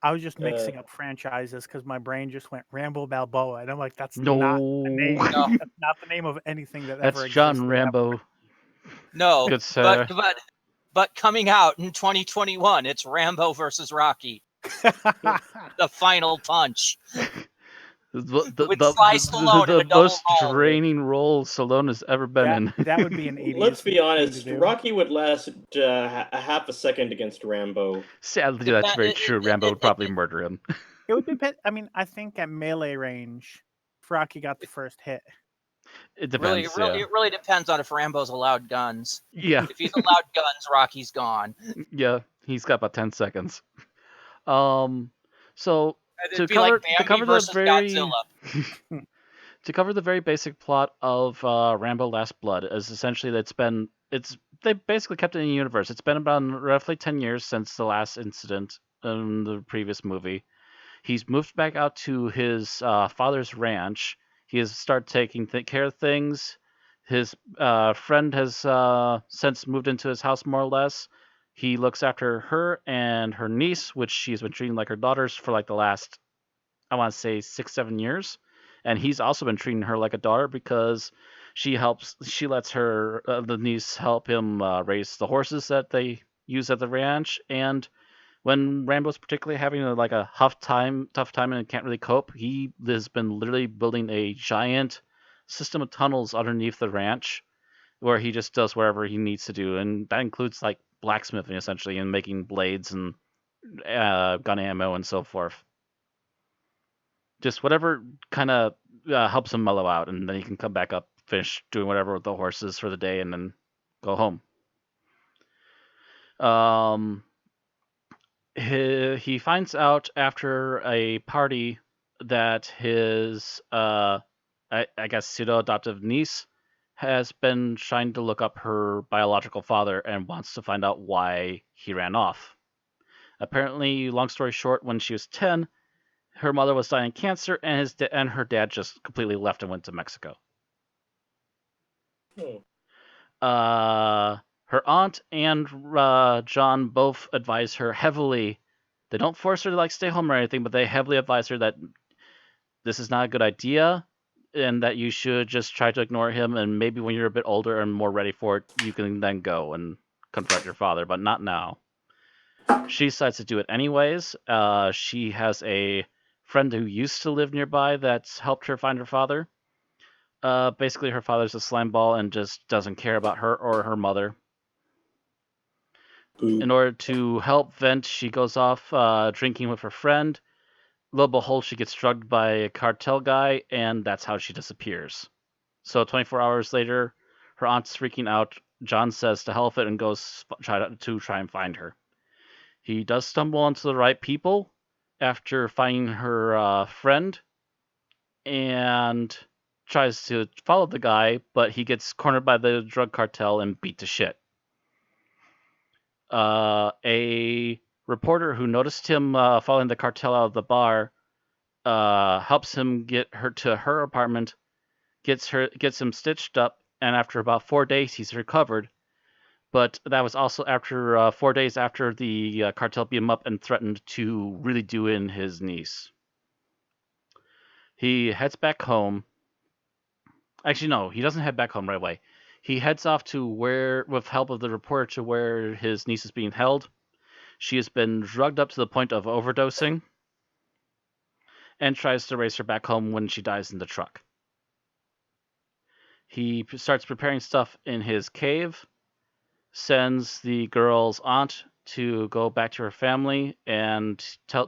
I was just mixing up franchises because my brain just went Rambo Balboa, and I'm like, that's No. not the name. No. That's not the name of anything that That's ever John existed Rambo. ever. No, Good sir. but coming out in 2021, it's Rambo versus Rocky. The final punch. With Sly Stallone in a The double most role. draining role Stallone has ever been in. That would be an 80s Let's be thing honest, to do. Rocky would last a half a second against Rambo. Sadly, that's very true. Rambo would probably murder him. It would depend. I mean, I think at melee range, if Rocky got the first hit. It depends. It really depends on if Rambo's allowed guns. Yeah. If he's allowed guns, Rocky's gone. Yeah, he's got about 10 seconds. So It'd be like Bambi versus Godzilla. To cover the very basic plot of Rambo Last Blood is essentially that they basically kept it in the universe. It's been about roughly 10 years since the last incident in the previous movie. He's moved back out to his father's ranch. He has started taking care of things. His friend has since moved into his house more or less. He looks after her and her niece, which she's been treating like her daughters for like the last, I want to say 6-7 years. And he's also been treating her like a daughter because she lets her, the niece, help him raise the horses that they use at the ranch. And when Rambo's particularly having a tough time and can't really cope, he has been literally building a giant system of tunnels underneath the ranch where he just does whatever he needs to do. And that includes like blacksmithing essentially and making blades and gun ammo and so forth. Just whatever kind of helps him mellow out, and then he can come back up, finish doing whatever with the horses for the day, and then go home. He finds out after a party that his, I guess, pseudo-adoptive niece has been trying to look up her biological father and wants to find out why he ran off. Apparently, long story short, when she was 10, her mother was dying of cancer, and her dad just completely left and went to Mexico. Hmm. Her aunt and John both advise her heavily. They don't force her to stay home or anything, but they heavily advise her that this is not a good idea, and that you should just try to ignore him. And maybe when you're a bit older and more ready for it, you can then go and confront your father, but not now. She decides to do it anyways. She has a friend who used to live nearby that's helped her find her father. Basically, her father's a slime ball and just doesn't care about her or her mother. In order to help vent, she goes off drinking with her friend. Lo and behold, she gets drugged by a cartel guy, and that's how she disappears. So 24 hours later, her aunt's freaking out. John says to hell with it and goes to try and find her. He does stumble onto the right people after finding her friend, and tries to follow the guy, but he gets cornered by the drug cartel and beat to shit. A reporter who noticed him following the cartel out of the bar helps him get her to her apartment, gets him stitched up, and after about 4 days, he's recovered. But that was also after 4 days after the cartel beat him up and threatened to really do in his niece. He heads back home. Actually, no, he doesn't head back home right away. He heads off to with help of the reporter, to where his niece is being held. She has been drugged up to the point of overdosing, and tries to race her back home when she dies in the truck. He starts preparing stuff in his cave, sends the girl's aunt to go back to her family, and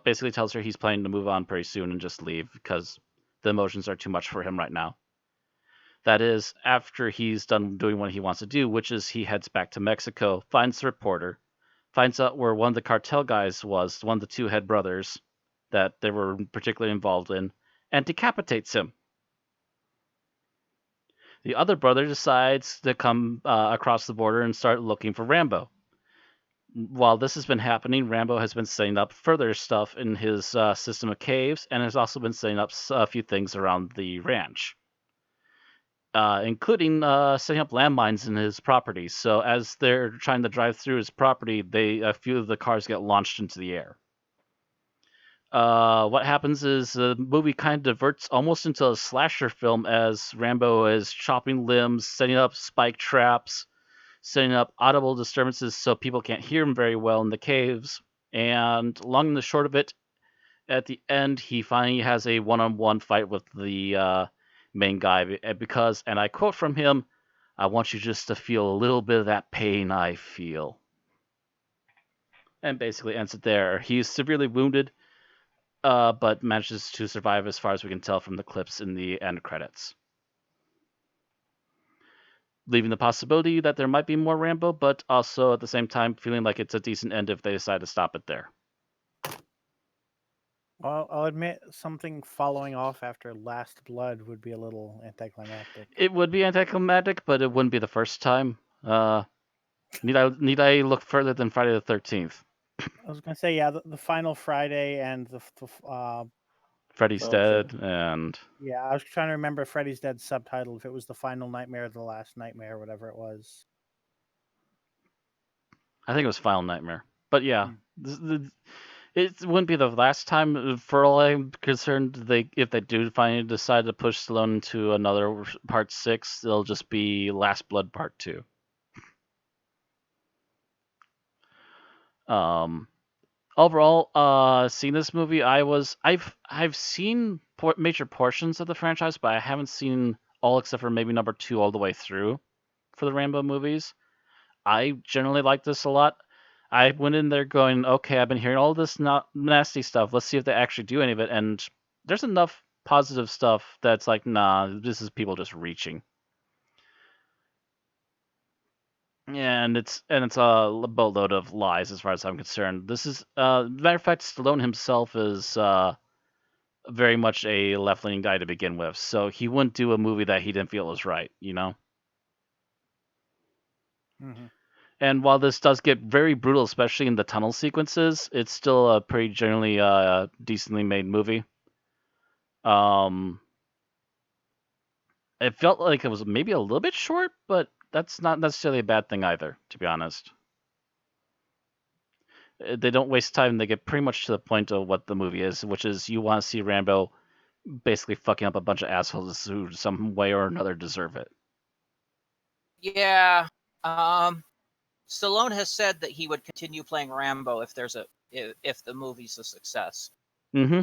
basically tells her he's planning to move on pretty soon and just leave because the emotions are too much for him right now. That is after he's done doing what he wants to do, which is he heads back to Mexico, finds the reporter, finds out where one of the cartel guys was, one of the two head brothers that they were particularly involved in, and decapitates him. The other brother decides to come across the border and start looking for Rambo. While this has been happening, Rambo has been setting up further stuff in his system of caves, and has also been setting up a few things around the ranch, including setting up landmines in his property. So as they're trying to drive through his property, a few of the cars get launched into the air. What happens is the movie kind of diverts almost into a slasher film as Rambo is chopping limbs, setting up spike traps, setting up audible disturbances so people can't hear him very well in the caves. And long and the short of it, at the end, he finally has a one-on-one fight with the main guy because, and I quote from him, "I want you just to feel a little bit of that pain I feel." And basically ends it there. He's severely wounded, but manages to survive as far as we can tell from the clips in the end credits. Leaving the possibility that there might be more Rambo, but also at the same time feeling like it's a decent end if they decide to stop it there. Well, I'll admit something following off after Last Blood would be a little anticlimactic. It would be anticlimactic, but it wouldn't be the first time. Need I look further than Friday the 13th? I was gonna say, yeah, the final Friday and Freddy's Oh, Dead, shit. and yeah, I was trying to remember Freddy's Dead subtitle, if it was the final nightmare or the last nightmare, whatever it was. I think it was Final Nightmare. But yeah, it wouldn't be the last time. For all I'm concerned, if they do finally decide to push Stallone into another Part 6, it'll just be Last Blood Part 2. Overall, seeing this movie, I've seen major portions of the franchise, but I haven't seen all except for maybe number 2 all the way through for the Rambo movies. I generally like this a lot. I went in there going, okay, I've been hearing all this nasty stuff. Let's see if they actually do any of it. And there's enough positive stuff that's like, nah, this is people just reaching. And it's a boatload of lies as far as I'm concerned. This is, matter of fact, Stallone himself is very much a left-leaning guy to begin with, so he wouldn't do a movie that he didn't feel was right, you know? Mm-hmm. And while this does get very brutal, especially in the tunnel sequences, it's still a pretty generally decently made movie. It felt like it was maybe a little bit short, but that's not necessarily a bad thing either, to be honest. They don't waste time. They get pretty much to the point of what the movie is, which is you want to see Rambo basically fucking up a bunch of assholes who some way or another deserve it. Yeah. Stallone has said that he would continue playing Rambo if the movie's a success. Mm-hmm.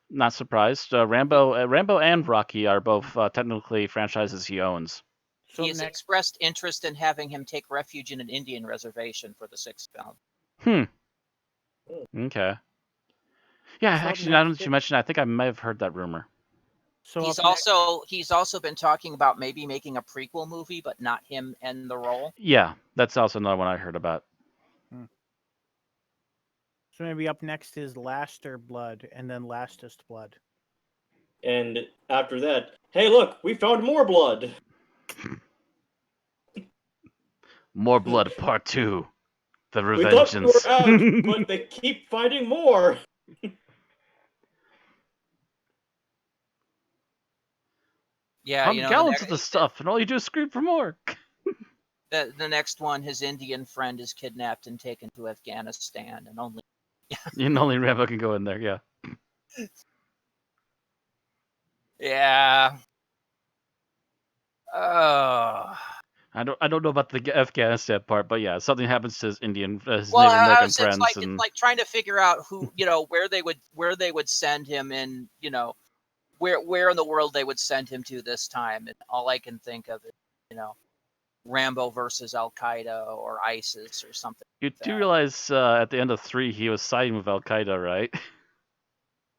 Not surprised. Rambo and Rocky are both technically franchises he owns. So He has expressed interest in having him take refuge in an Indian reservation for the 6th film. Okay. Yeah, So actually, now next that you mentioned, I think I might have heard that rumor. So he's up next- also been talking about maybe making a prequel movie, but not him in the role. Yeah, that's also another one I heard about. So maybe up next is Laster Blood and then Lastest Blood. And after that, hey, look, we found more blood. More Blood Part 2. The We thought we were Revengeance. out, but they keep finding more. Yeah, Pump gallons of the stuff, and all you do is scream for more. The next one, his Indian friend is kidnapped and taken to Afghanistan, and only Only Rambo can go in there, yeah. yeah. Oh. I don't know about the Afghanistan part, but yeah, something happens to his Native Well, American it's friends, like and it's like trying to figure out who where they would send him in, where in the world they would send him to this time, and all I can think of is Rambo versus Al Qaeda or ISIS or something. you like do that. realize at the end of 3 he was siding with Al Qaeda, right?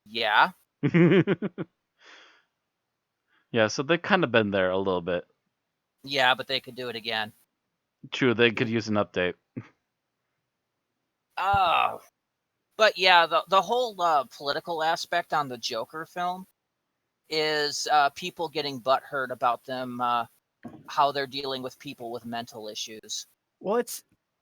Yeah. Yeah, so they've kind of been there a little bit. Yeah, but they could do it again. True, they could use an update. Oh. But yeah, the whole political aspect on the Joker film is people getting butthurt about them, how they're dealing with people with mental issues. Well,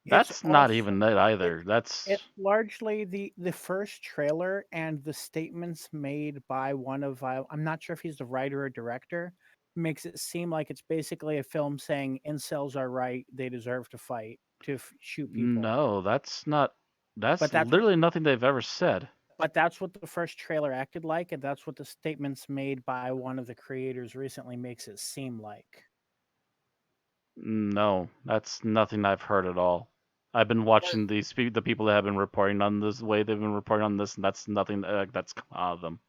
That's not even that either. It's largely the first trailer and the statements made by one of I'm not sure if he's the writer or director, makes it seem like it's basically a film saying incels are right, they deserve to fight to shoot people. No, that's not. That's But that's literally nothing they've ever said. But that's what the first trailer acted like, and that's what the statements made by one of the creators recently makes it seem like. No, that's nothing I've heard at all. I've been watching the people that have been reporting on this way they've been reporting on this, and that's nothing that's come out of them.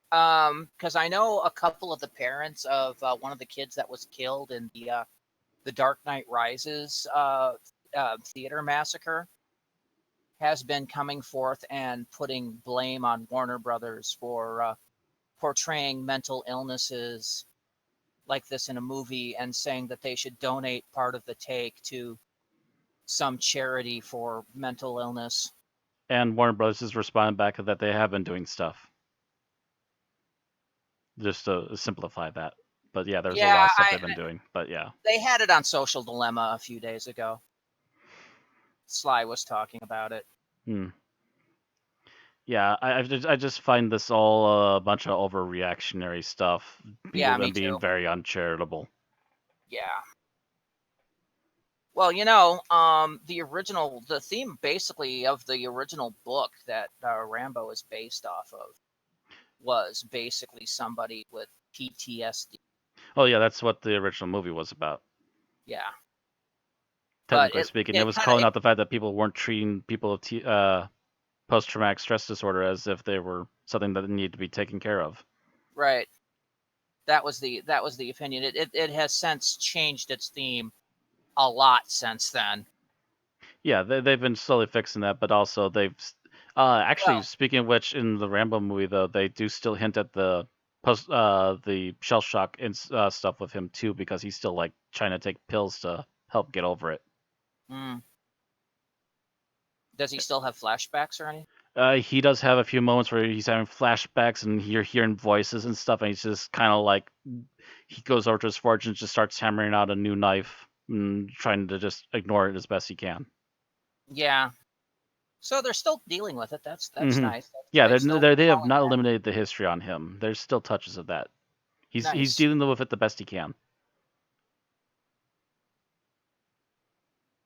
Because I know a couple of the parents of one of the kids that was killed in the Dark Knight Rises theater massacre has been coming forth and putting blame on Warner Brothers for portraying mental illnesses like this in a movie and saying that they should donate part of the take to some charity for mental illness. And Warner Brothers has responded back that they have been doing stuff. Just to simplify that. But yeah, there's a lot of stuff they've been doing. But yeah. They had it on Social Dilemma a few days ago. Sly was talking about it. Yeah, I just find this all a bunch of overreactionary stuff. People me being too. very uncharitable. Yeah. Well, the theme basically of the original book that Rambo is based off of was basically somebody with PTSD. Oh yeah, that's what the original movie was about. Yeah. Technically speaking, it was calling out the fact that people weren't treating people with post-traumatic stress disorder as if they were something that needed to be taken care of. Right. That was the opinion. It has since changed its theme a lot since then. Yeah, they've been slowly fixing that, but also they've actually, speaking of which, in the Rambo movie though, they do still hint at the the shell shock and stuff with him too, because he's still like trying to take pills to help get over it. Does he still have flashbacks or anything? He does have a few moments where he's having flashbacks and you're hearing voices and stuff, and he's just kind of like, he goes over to his forge and just starts hammering out a new knife trying to just ignore it as best he can. Yeah. So they're still dealing with it. That's Mhm. nice. Yeah, They're still they have calling not that. eliminated the history on him. There's still touches of that. He's Nice. dealing with it the best he can.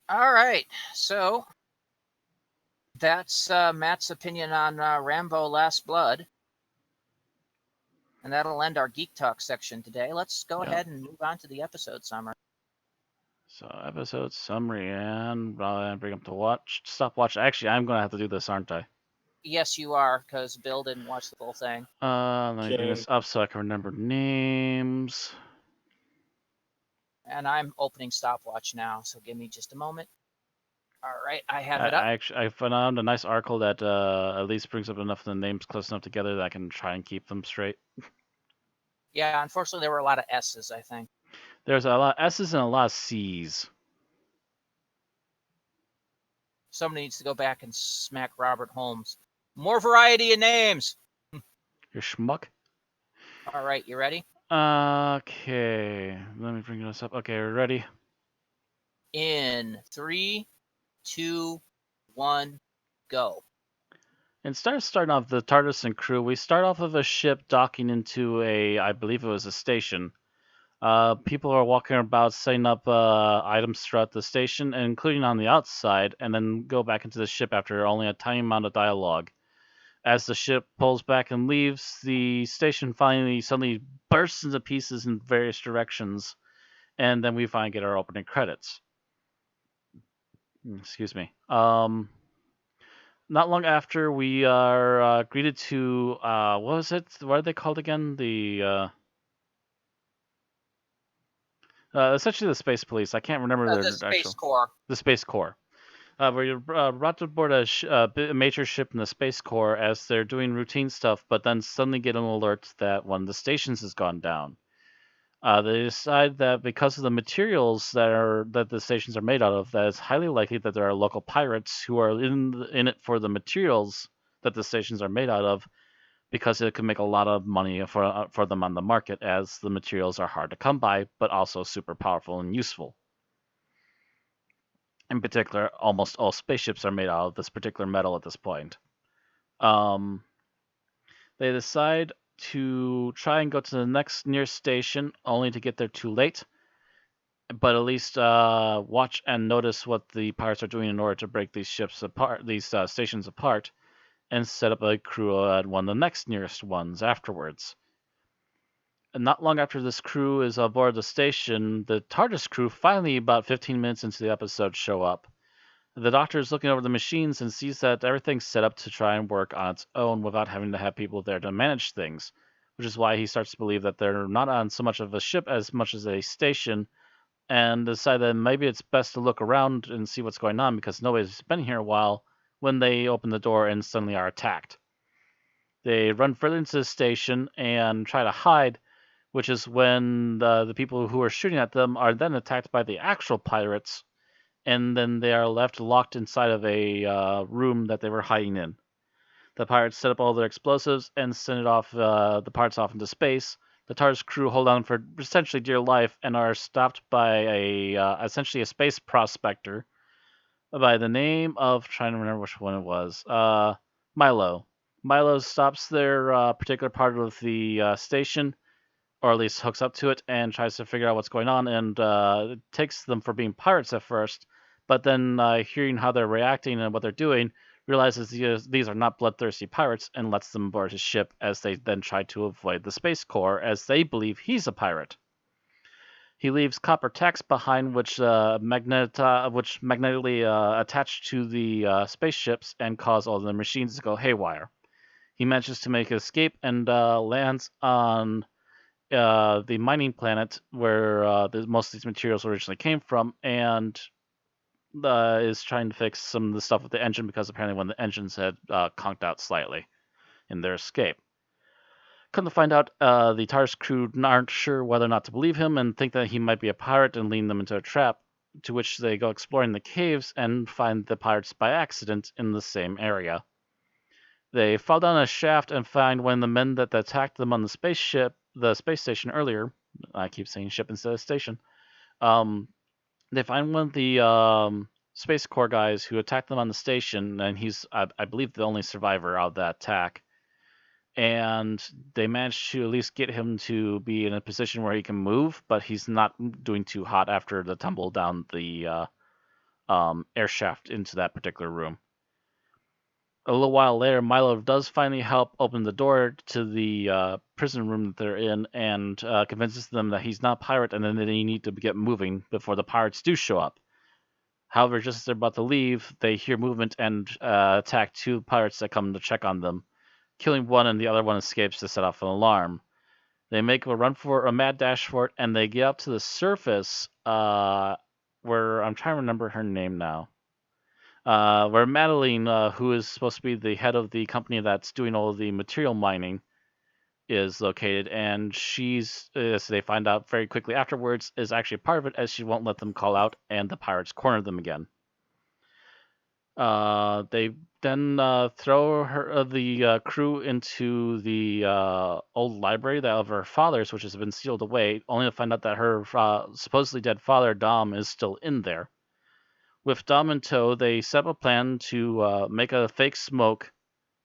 All right. So that's Matt's opinion on Rambo: Last Blood. And that'll end our Geek Talk section today. Let's go ahead and move on to the episode summary. So episode summary, and bring up the stopwatch. Actually, I'm going to have to do this, aren't I? Yes, you are, because Bill didn't watch the full thing. Let me bring this up so I can remember names. And I'm opening stopwatch now, so give me just a moment. All right, I have it up. I found a nice article that at least brings up enough of the names close enough together that I can try and keep them straight. Yeah, unfortunately, there were a lot of S's, I think. There's a lot of S's and a lot of C's. Somebody needs to go back and smack Robert Holmes. More variety in names. Your schmuck. All right, you ready? Okay, let me bring this up. Okay, we're ready. In 3, 2, 1, go. Instead of starting off the TARDIS and crew, we start off of a ship docking into I believe it was a station. People are walking about setting up items throughout the station, including on the outside, and then go back into the ship after only a tiny amount of dialogue. As the ship pulls back and leaves, the station suddenly bursts into pieces in various directions, and then we finally get our opening credits. Excuse me. Not long after, we are greeted to what was it? What are they called again? The essentially the space police. I can't remember their The Space actual. Corps. The Space Corps. Where you're brought aboard a major ship in the Space Corps as they're doing routine stuff, but then suddenly get an alert that one of the stations has gone down. They decide that because of the materials that the stations are made out of, that it's highly likely that there are local pirates who are in it for the materials that the stations are made out of, because it could make a lot of money for them on the market, as the materials are hard to come by, but also super powerful and useful. In particular, almost all spaceships are made out of this particular metal at this point. They decide to try and go to the next nearest station, only to get there too late. But at least watch and notice what the pirates are doing in order to break these stations apart, and set up a crew at one of the next nearest ones afterwards. And not long after this crew is aboard the station, the TARDIS crew, finally about 15 minutes into the episode, show up. The Doctor is looking over the machines and sees that everything's set up to try and work on its own without having to have people there to manage things, which is why he starts to believe that they're not on so much of a ship as much as a station, and decide that maybe it's best to look around and see what's going on because nobody's been here a while, when they open the door and suddenly are attacked. They run further into the station and try to hide, which is when the people who are shooting at them are then attacked by the actual pirates, and then they are left locked inside of a room that they were hiding in. The pirates set up all their explosives and send the pirates off into space. The TARDIS crew hold on for essentially dear life and are stopped by essentially a space prospector by the name of, trying to remember which one it was, Milo. Milo stops their particular part of the station, or at least hooks up to it, and tries to figure out what's going on, and takes them for being pirates at first, but then hearing how they're reacting and what they're doing, realizes these are not bloodthirsty pirates, and lets them aboard his ship, as they then try to avoid the Space Corps, as they believe he's a pirate. He leaves copper tacks behind, which magnetically attach to the spaceships and cause all the machines to go haywire. He manages to make an escape and lands on the mining planet where most of these materials originally came from, and is trying to fix some of the stuff with the engine, because apparently one of the engines had conked out slightly in their escape. Come to find out, the TARDIS crew aren't sure whether or not to believe him, and think that he might be a pirate and lead them into a trap, to which they go exploring the caves and find the pirates by accident in the same area. They fall down a shaft and find one of the men that attacked them on the space station earlier. I keep saying ship instead of station. they find one of the Space Corps guys who attacked them on the station, and he's, I believe, the only survivor out of that attack. And they managed to at least get him to be in a position where he can move, but he's not doing too hot after the tumble down the air shaft into that particular room. A little while later, Milo does finally help open the door to the prison room that they're in and convinces them that he's not a pirate and then they need to get moving before the pirates do show up. However, just as they're about to leave, they hear movement and attack two pirates that come to check on them, killing one, and the other one escapes to set off an alarm. They make a run for a mad dash for it, and they get up to the surface, where I'm trying to remember her name now. Where Madeline, who is supposed to be the head of the company that's doing all of the material mining, is located, and she's, as they find out very quickly afterwards, is actually part of it, as she won't let them call out, and the pirates corner them again. They then throw the crew into the old library that of her father's, which has been sealed away, only to find out that her supposedly dead father, Dom, is still in there. With Dom in tow, they set up a plan to make a fake smoke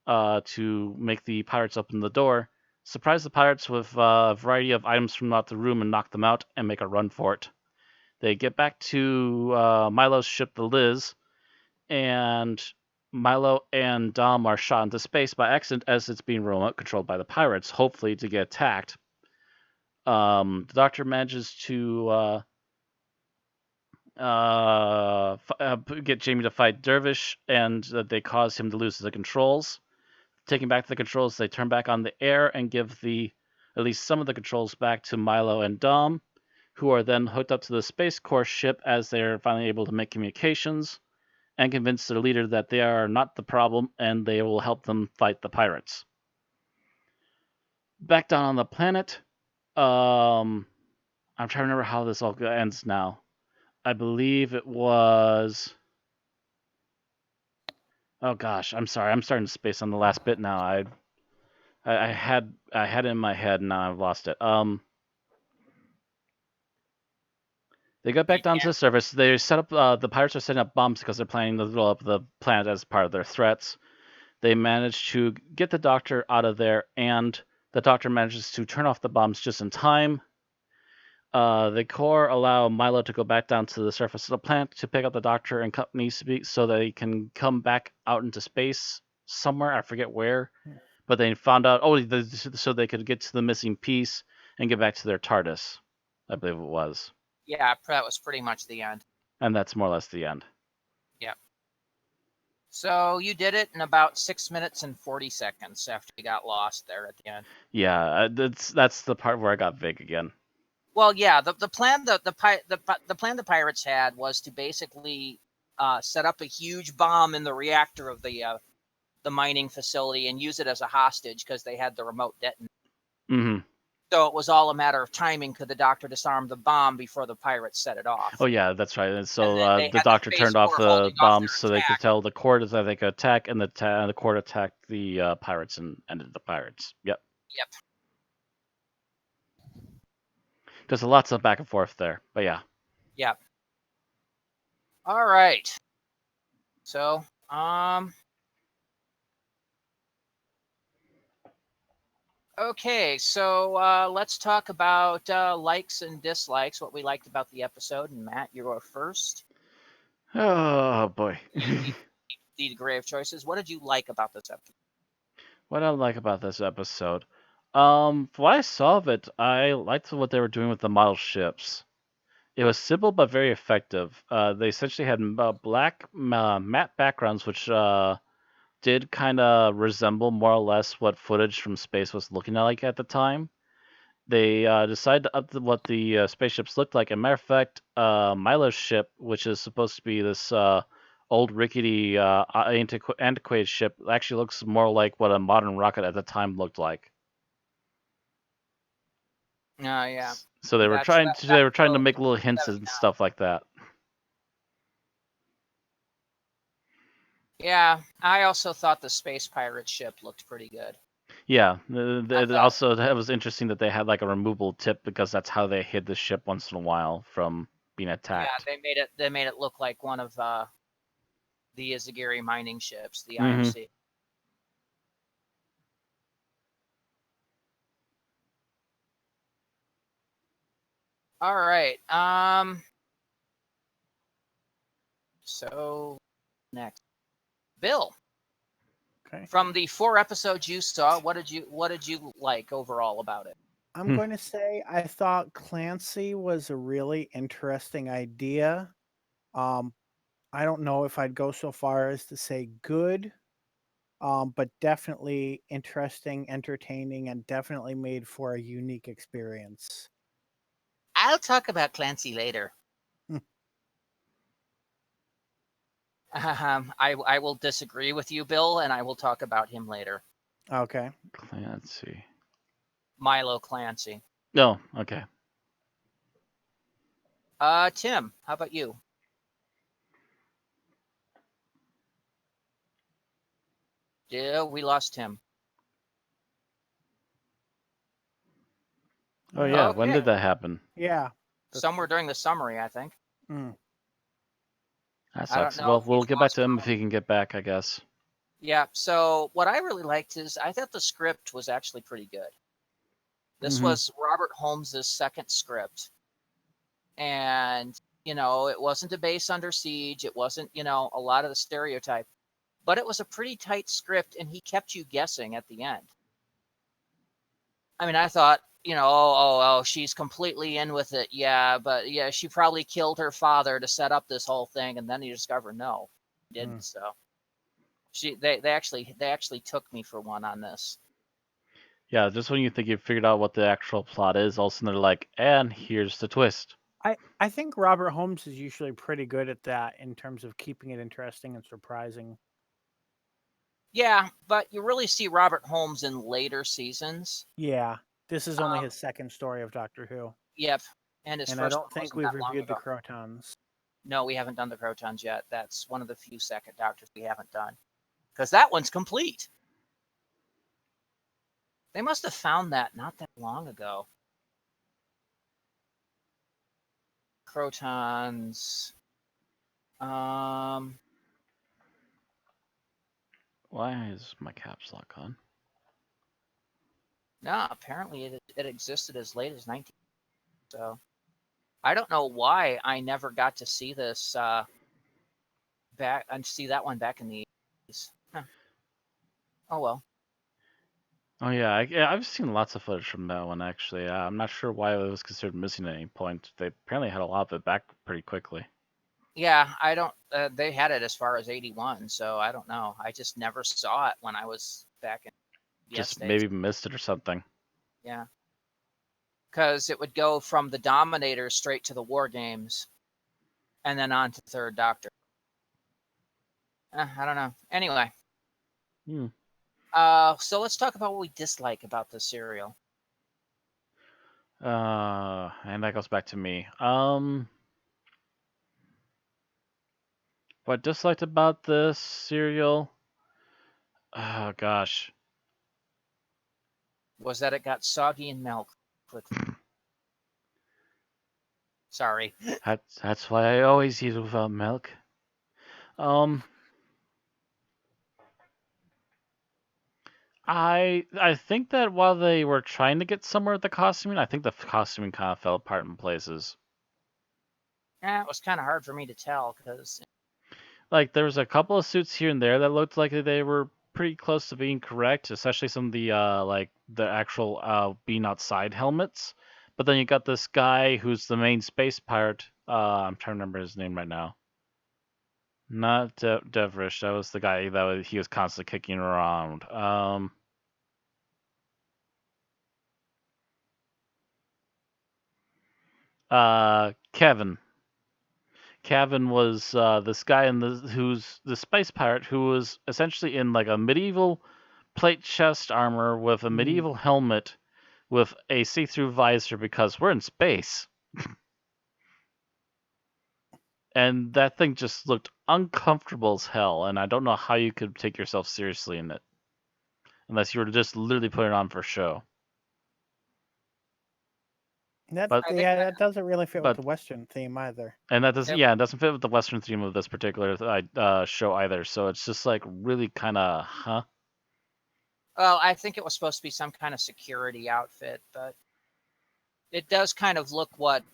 to make the pirates open the door, surprise the pirates with a variety of items from out the room and knock them out, and make a run for it. They get back to Milo's ship, the Liz, and Milo and Dom are shot into space by accident as it's being remote controlled by the pirates, hopefully to get attacked. The Doctor manages to get Jamie to fight Dervish, and they cause him to lose the controls. Taking back the controls, they turn back on the air and give at least some of the controls back to Milo and Dom, who are then hooked up to the Space Corps ship as they're finally able to make communications and convince their leader that they are not the problem and they will help them fight the pirates. Back down on the planet, I'm trying to remember how this all ends now. I believe it was... Oh gosh, I'm sorry. I'm starting to space on the last bit now. I had it in my head and now I've lost it. They got back down to the surface. They set up. The pirates are setting up bombs because they're planning to blow up the planet as part of their threats. They manage to get the Doctor out of there, and the Doctor manages to turn off the bombs just in time. The Corps allow Milo to go back down to the surface of the planet to pick up the Doctor and company so they can come back out into space somewhere. I forget where, but they found out so they could get to the missing piece and get back to their TARDIS. I believe it was. Yeah, that was pretty much the end. And that's more or less the end. Yep. So you did it in about 6 minutes and 40 seconds after you got lost there at the end. Yeah, that's the part where I got vague again. Well, yeah, the plan the plan the pirates had was to basically set up a huge bomb in the reactor of the mining facility and use it as a hostage because they had the remote detonator. Mm-hmm. So it was all a matter of timing. Could the Doctor disarm the bomb before the pirates set it off? Oh yeah, that's right. And so And the Doctor turned off the bombs so they could tell the Corps that they could attack, and the Corps attacked the pirates and ended the pirates. Yep. Yep. There's lots of back and forth there, but yeah. Yep. All right. So, okay, so let's talk about likes and dislikes, what we liked about the episode. And Matt, you're first. Oh boy. The degree of choices. What did you like about this episode? What I like about this episode? From what I saw of it, I liked what they were doing with the model ships. It was simple but very effective. They essentially had black matte backgrounds, which did kind of resemble more or less what footage from space was looking like at the time. They decided to up what the spaceships looked like. As a matter of fact, Milo's ship, which is supposed to be this old rickety antiquated ship, actually looks more like what a modern rocket at the time looked like. Yeah. So they were trying to make little hints and stuff like that. Yeah, I also thought the space pirate ship looked pretty good. Yeah, it was interesting that they had like a removable tip because that's how they hid the ship once in a while from being Yeah, attacked. they made it look like one of the Izagiri mining ships, the Mhm. IMC. All right. So next, Bill. Okay. From the 4 episodes you saw, what did you like overall about it? I'm going to say I thought Clancy was a really interesting idea. I don't know if I'd go so far as to say good, but definitely interesting, entertaining, and definitely made for a unique experience. I'll talk about Clancy later. I will disagree with you, Bill, and I will talk about him later. Okay. Clancy. Milo Clancy. No, okay. Tim, how about you? Yeah, we lost Tim. Oh yeah, Okay. when did that happen? Yeah. Somewhere during the summary, I think. Mm. That I don't sucks. know Well, if we'll he's get back lost to him Chrome. if he can get back, I guess. Yeah, so what I really liked is I thought the script was actually pretty good. This Mhm. was Robert Holmes's second script. And, it wasn't a base under siege. It wasn't, a lot of the stereotype. But it was a pretty tight script, and he kept you guessing at the end. I mean, I thought, oh, she's completely in with it. Yeah, but yeah, she probably killed her father to set up this whole thing, and then you discover no, he didn't. So they actually took me for one on this. Yeah, just when you think you've figured out what the actual plot is, all of a sudden they're like, and here's the twist. I think Robert Holmes is usually pretty good at that in terms of keeping it interesting and surprising. Yeah, but you really see Robert Holmes in later seasons. Yeah. This is only his second story of Doctor Who. Yep, and his And I first don't one think wasn't we've that long reviewed the ago. Crotons. No, we haven't done the Crotons yet. That's one of the few second Doctors we haven't done. Because that one's complete. They must have found that not that long ago. Crotons. Why is my caps lock on? No, apparently it existed as late as 19. So I don't know why I never got to see this back and see that one back in the 80s. Huh. Oh well. Oh yeah, I've seen lots of footage from that one actually. I'm not sure why it was considered missing at any point. They apparently had a lot of it back pretty quickly. Yeah, I don't. They had it as far as 81, so I don't know. I just never saw it when I was back in yes Just days. maybe missed it or something. Yeah, because it would go from the Dominator straight to the War Games, and then on to Third Doctor. I don't know. Anyway, Hmm. so let's talk about what we dislike about this serial. And that goes back to me. What I disliked about this serial? Oh gosh. Was that it got soggy in milk quickly. Sorry. That's why I always eat without milk. I think that while they were trying to get somewhere with the costuming, I think the costuming kind of fell apart in places. Yeah, it was kind of hard for me to tell because Like there was a couple of suits here and there that looked like they were pretty close to being correct, especially some of the like the actual being outside helmets. But then you got this guy who's the main space pirate. I'm trying to remember his name right now. Not Devrish. That was the guy he was constantly kicking around. Kevin. Kevin was this guy who's the space pirate who was essentially in like a medieval plate chest armor with a medieval helmet with a see-through visor because we're in space. And that thing just looked uncomfortable as hell, and I don't know how you could take yourself seriously in it. Unless you were just literally putting it on for show. But- That doesn't really fit with but- the Western theme either. And that doesn't, Yep. it doesn't fit with the Western theme of this particular show either. So it's just like really kind of, huh? Well, I think it was supposed to be some kind of security outfit, but it does kind of look like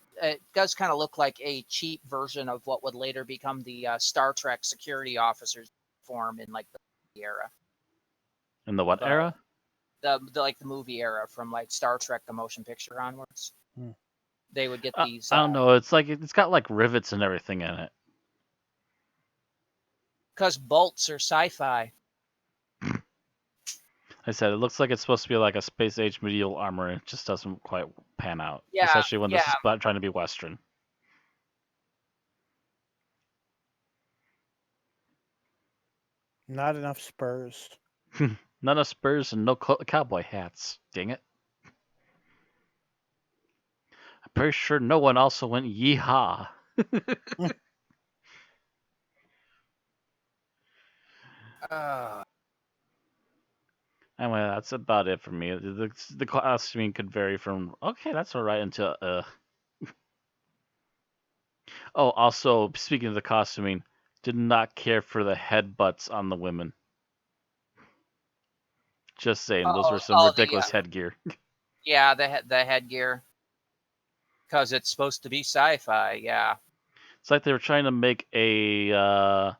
a cheap version of what would later become the Star Trek security officers form in like the era. In the what But- era? The movie era from like Star Trek the motion picture onwards. Hmm. They would get these. I don't know. It's like it's got like rivets and everything in it. Because bolts are sci-fi. I said it looks like it's supposed to be like a space age medieval armor. It just doesn't quite pan out, Yeah, especially when this yeah. is about trying to be Western. Not enough spurs. None of spurs and no cowboy hats. Dang it! I'm pretty sure no one also went yeehaw. Anyway, that's about it for me. The costuming could vary from okay, that's all right until Oh, also speaking of the costuming, did not care for the headbutts on the women. Just saying, those were some ridiculous headgear. Yeah, the headgear. Because it's supposed to be sci-fi. Yeah. It's like they were trying to make a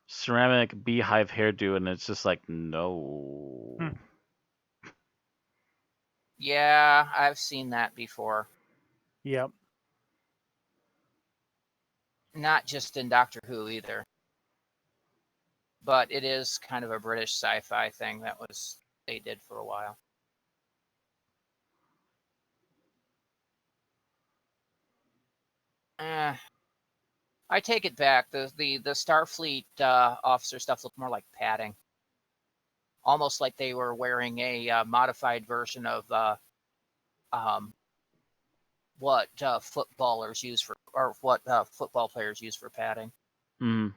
ceramic beehive hairdo, and it's just like no. Yeah, I've seen that before. Yep. Not just in Doctor Who either. But it is kind of a British sci-fi thing that they did for a while. I take it back. The Starfleet officer stuff looked more like padding. Almost like they were wearing a modified version of what footballers use for, or what football players use for padding. Mm.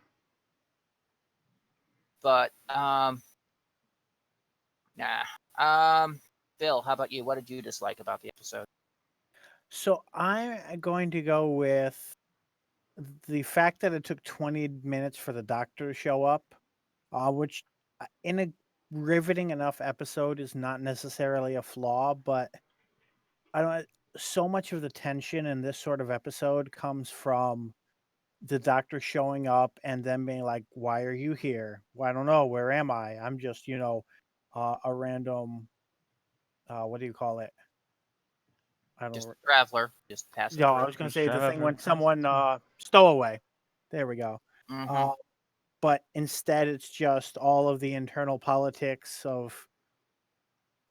But nah. Bill, how about you? What did you dislike about the episode? So I'm going to go with the fact that it took 20 minutes for the doctor to show up, which in a riveting enough episode is not necessarily a flaw, but I don't. So much of the tension in this sort of episode comes from the doctor showing up and then being like, "Why are you here? Well, I don't know. Where am I? I'm just, a random. What do you call it? I don't. Just traveler, just passing. Yeah, I through. was going to say the Traveler thing when passing someone stowaway. There we go. Mhm. But instead, it's just all of the internal politics of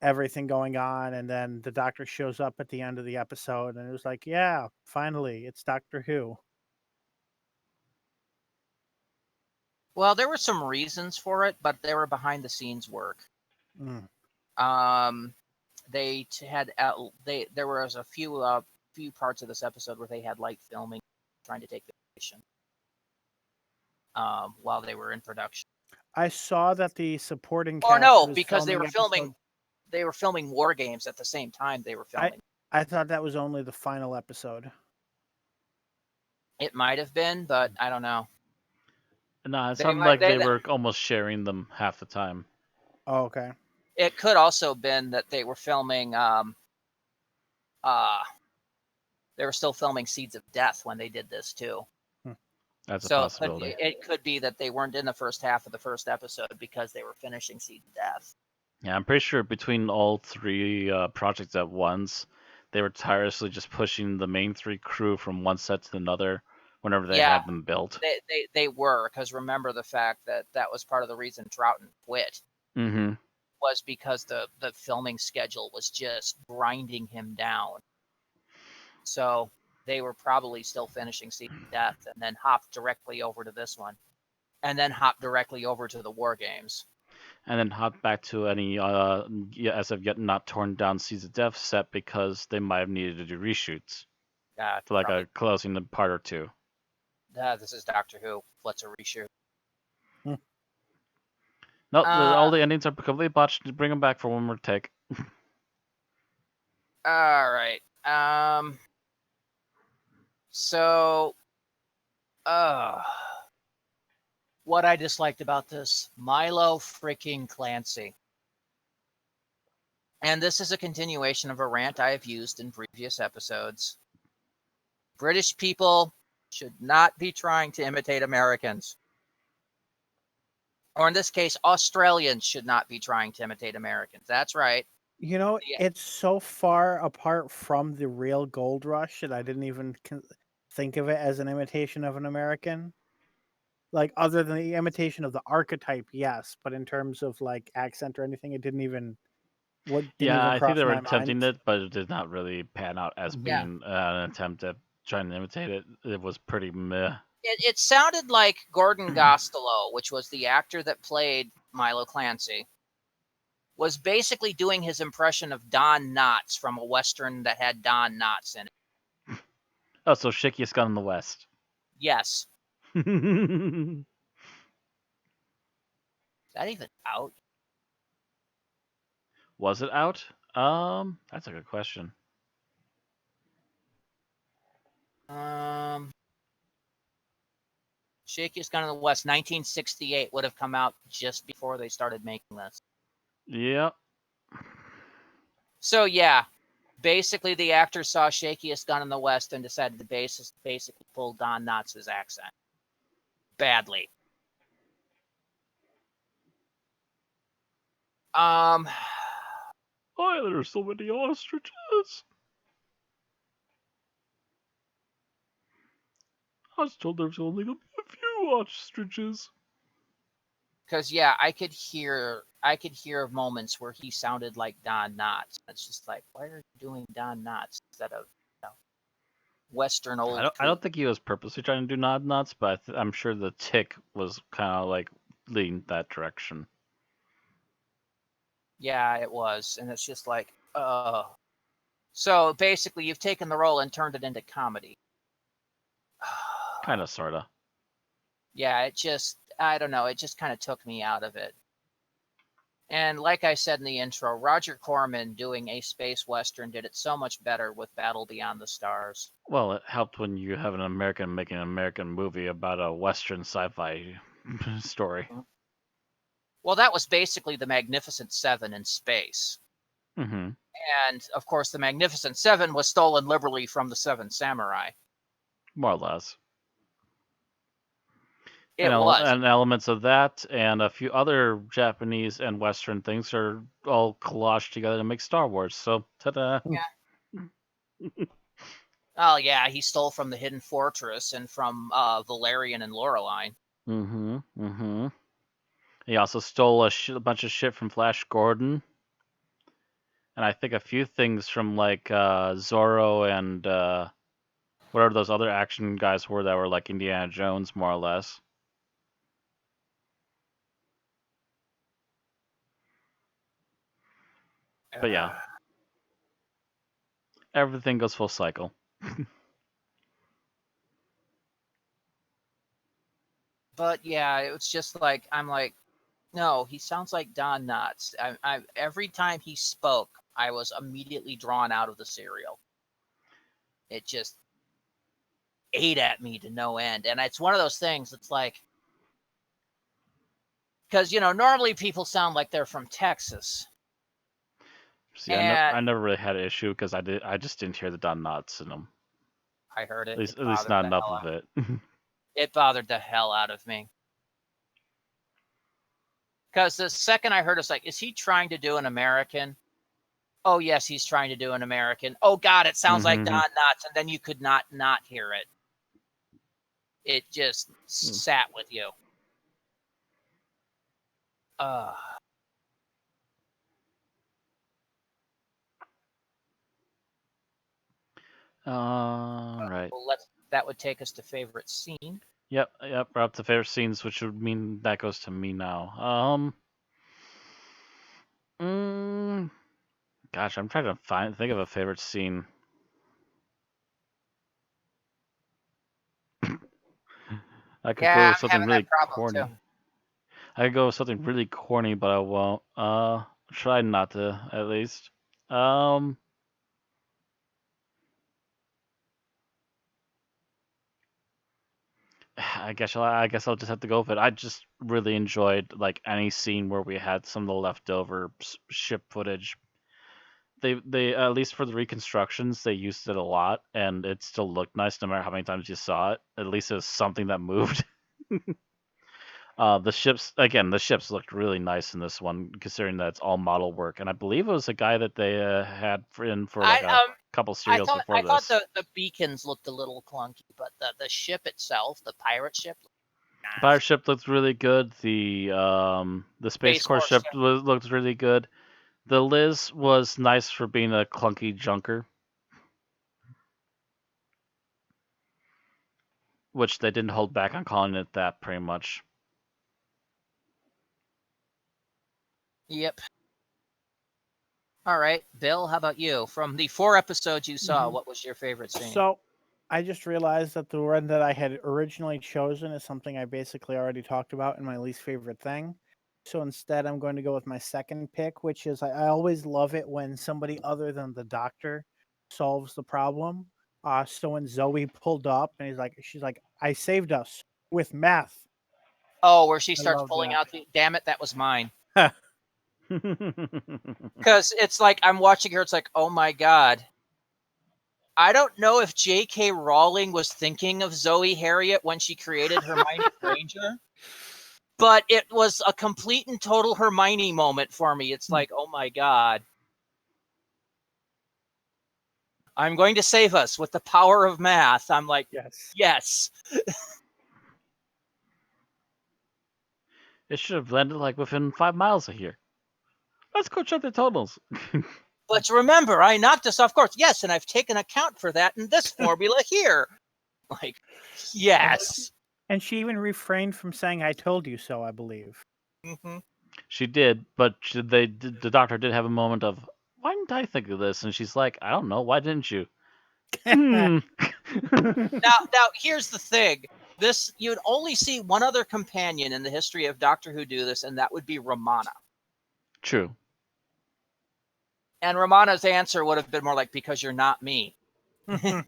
everything going on, and then the doctor shows up at the end of the episode, and it was like, yeah, finally, it's Doctor Who. Well, there were some reasons for it, but they were behind the scenes work. Mm. They had there was a few parts of this episode where they had light filming, trying to take vacation while they were in production. I saw that the supporting Or cast no, was because they were episode- filming War Games at the same time they were filming. I thought that was only the final episode. It might have been, but I don't know. No, it They sounded might- like they- they were almost sharing them half the time. Oh, okay. It could also been that they were filming. They were still filming Seeds of Death when they did this too. That's a So possibility. it could be that they weren't in the first half of the first episode because they were finishing Seeds of Death. Yeah, I'm pretty sure between all three projects at once, they were tirelessly just pushing the main three crew from one set to another whenever they Yeah. had them built. They were, because remember the fact that was part of the reason Troughton quit Mm-hmm. was because the filming schedule was just grinding him down. So they were probably still finishing Seeds of Death and then hopped directly over to this one. And then hopped directly over to the War Games. And then hop back to any as of yet not torn down Seeds of Death set because they might have needed to do reshoots for like a closing part or two. This is Doctor Who. Let's reshoot. No, all the endings are completely botched. Bring them back for one more take. All right. So, what I disliked about this, Milo freaking Clancy. And this is a continuation of a rant I have used in previous episodes. British people should not be trying to imitate Americans. Or in this case, Australians should not be trying to imitate Americans. That's right. You know, Yeah. it's so far apart from the real gold rush that I didn't even think of it as an imitation of an American. Like, other than the imitation of the archetype, yes, but in terms of like accent or anything, it didn't even Yeah, I think cross they were my attempting mind. it, but it did not really pan out as Mhm. Yeah. being an attempt at trying to imitate it. It was pretty meh. It sounded like Gordon Gostelow, which was the actor that played Milo Clancy, was basically doing his impression of Don Knotts from a Western that had Don Knotts in it. Oh, so Shakiest Gun in the West. Yes. Was Is that even out? it out? That's a good question. Shakiest Gun in the West, 1968, would have come out just before they started making this. Yep. So yeah, basically the actor saw Shakiest Gun in the West and decided to basically pull Don Knotts' accent. Badly. Why there are so many ostriches? I was told there was only a few ostriches. Because yeah, I could hear moments where he sounded like Don Knotts. It's just like, why are you doing Don Knotts instead of Western old? I don't think he was purposely trying to do nod knots, but I'm sure the tick was kind of like leading that direction. Yeah, it was, and it's just like, So basically, you've taken the role and turned it into comedy. Kind of, sorta. Yeah, I don't know, it just kind of took me out of it. And like I said in the intro, Roger Corman doing a space western did it so much better with Battle Beyond the Stars. Well, it helped when you have an American making an American movie about a Western sci-fi story. Well, that was basically the Magnificent Seven in space. Mm-hmm. And of course, the Magnificent Seven was stolen liberally from the Seven Samurai. More or less. It was. And elements of that and a few other Japanese and Western things are all collaged together to make Star Wars. So, ta-da! Yeah. Oh yeah, he stole from the Hidden Fortress and from Valerian and Laureline. Mm-hmm. Mm-hmm. He also stole a bunch of shit from Flash Gordon. And I think a few things from like Zorro and whatever those other action guys were that were like Indiana Jones, more or less. But yeah, everything goes full cycle. But yeah, it was just like, I'm like, no, he sounds like Don Knotts. Every time he spoke, I was immediately drawn out of the serial. It just ate at me to no end. And it's one of those things, it's like, because, normally people sound like they're from Texas. See, I never really had an issue because I just didn't hear the Don Knotts in them. I heard it. At least not enough of it. It bothered the hell out of me. Because the second I heard it, it's like, is he trying to do an American? Oh, yes, he's trying to do an American. Oh, God, it sounds like Don Knotts. And then you could not hear it. It just sat with you. Right. Well, that would take us to favorite scene. Yep. We're up to favorite scenes, which would mean that goes to me now. Gosh, I'm trying to think of a favorite scene. I could go with something really corny. Too. I could go with something really corny, but I won't. Try not to, at least. I guess I'll just have to go with it. I just really enjoyed like any scene where we had some of the leftover ship footage. They at least for the reconstructions they used it a lot, and it still looked nice no matter how many times you saw it. At least it was something that moved. The ships looked really nice in this one, considering that it's all model work, and I believe it was a guy that they had for like a couple serials before I thought this. the beacons looked a little clunky, but the ship itself, the pirate ship, The pirate ship looked really good. The Space Corps ship looked really good. The Liz was nice for being a clunky junker, which they didn't hold back on calling it that pretty much. Yep. All right, Bill, how about you? From the 4 episodes you saw, what was your favorite scene? So, I just realized that the one that I had originally chosen is something I basically already talked about in my least favorite thing. So instead, I'm going to go with my second pick, which is I always love it when somebody other than the doctor solves the problem. So when Zoe pulled up and she's like, I saved us with math. Oh, where she starts love pulling that. out the. Damn it, that was mine. Because it's like I'm watching her. It's like, oh my god. I don't know if J.K. Rowling was thinking of Zoe Harriet when she created Hermione Granger, but it was a complete and total Hermione moment for me. It's like, oh my god. I'm going to save us with the power of math. I'm like, yes. It should have landed like within 5 miles of here. Let's go check the totals. But remember, I knocked us off course. Yes, and I've taken account for that in this formula here. Like, yes. And she even refrained from saying, I told you so, I believe. Mm-hmm. She did, but the doctor did have a moment of, why didn't I think of this? And she's like, I don't know, why didn't you? Now, here's the thing. You'd only see one other companion in the history of Doctor Who do this, and that would be Romana. True. And Romana's answer would have been more like, because you're not me. Because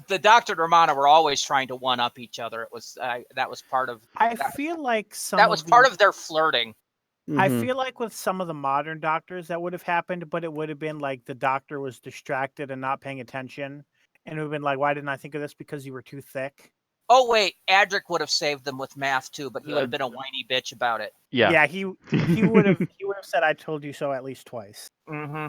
the Doctor and Romana were always trying to one-up each other. It was that was part of. I feel like that was part of their flirting. I feel like with some of the modern doctors that would have happened, but it would have been like the doctor was distracted and not paying attention, and it would have been like, why didn't I think of this? Because you were too thick. Oh wait, Adric would have saved them with math too, but he would have been a whiny bitch about it. Yeah, he would have said, "I told you so" at least twice. Mm-hmm.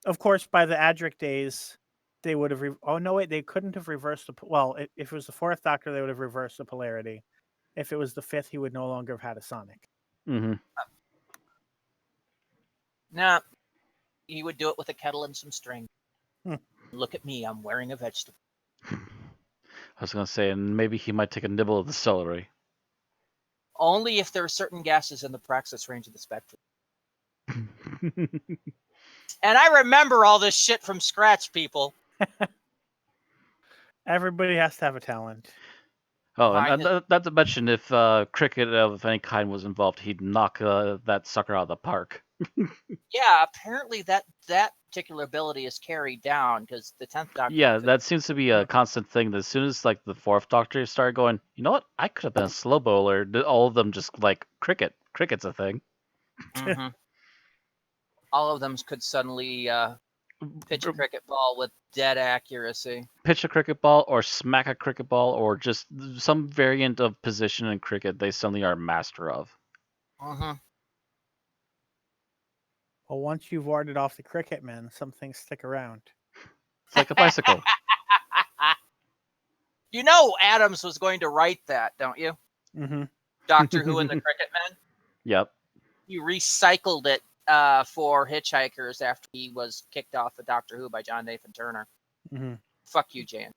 Of course, by the Adric days, they would have. Oh no, wait, they couldn't have reversed the. Well, if it was the 4th Doctor, they would have reversed the polarity. If it was the 5th, he would no longer have had a Sonic. Mm-hmm. Nah, he would do it with a kettle and some string. Look at me, I'm wearing a vegetable. I was going to say, and maybe he might take a nibble of the celery. Only if there are certain gases in the praxis range of the spectrum. And I remember all this shit from scratch, people. Everybody has to have a talent. Oh, and not to mention, if cricket of any kind was involved, he'd knock that sucker out of the park. Yeah, apparently that particular ability is carried down because the 10th Doctor. Yeah, that seems to be a constant thing. That as soon as like the 4th Doctor started going, you know what? I could have been a slow bowler. All of them just like cricket. Cricket's a thing. Mm-hmm. All of them could suddenly pitch a cricket ball with dead accuracy. Pitch a cricket ball or smack a cricket ball or just some variant of position in cricket they suddenly are master of. Mm-hmm. Well, once you've warded off the cricket men, some things stick around. It's like a bicycle. You know Adams was going to write that, don't you? Mm-hmm. Doctor Who and the Cricket Men? Yep. He recycled it for Hitchhikers after he was kicked off of Doctor Who by John Nathan Turner. Mm-hmm. Fuck you, Jan.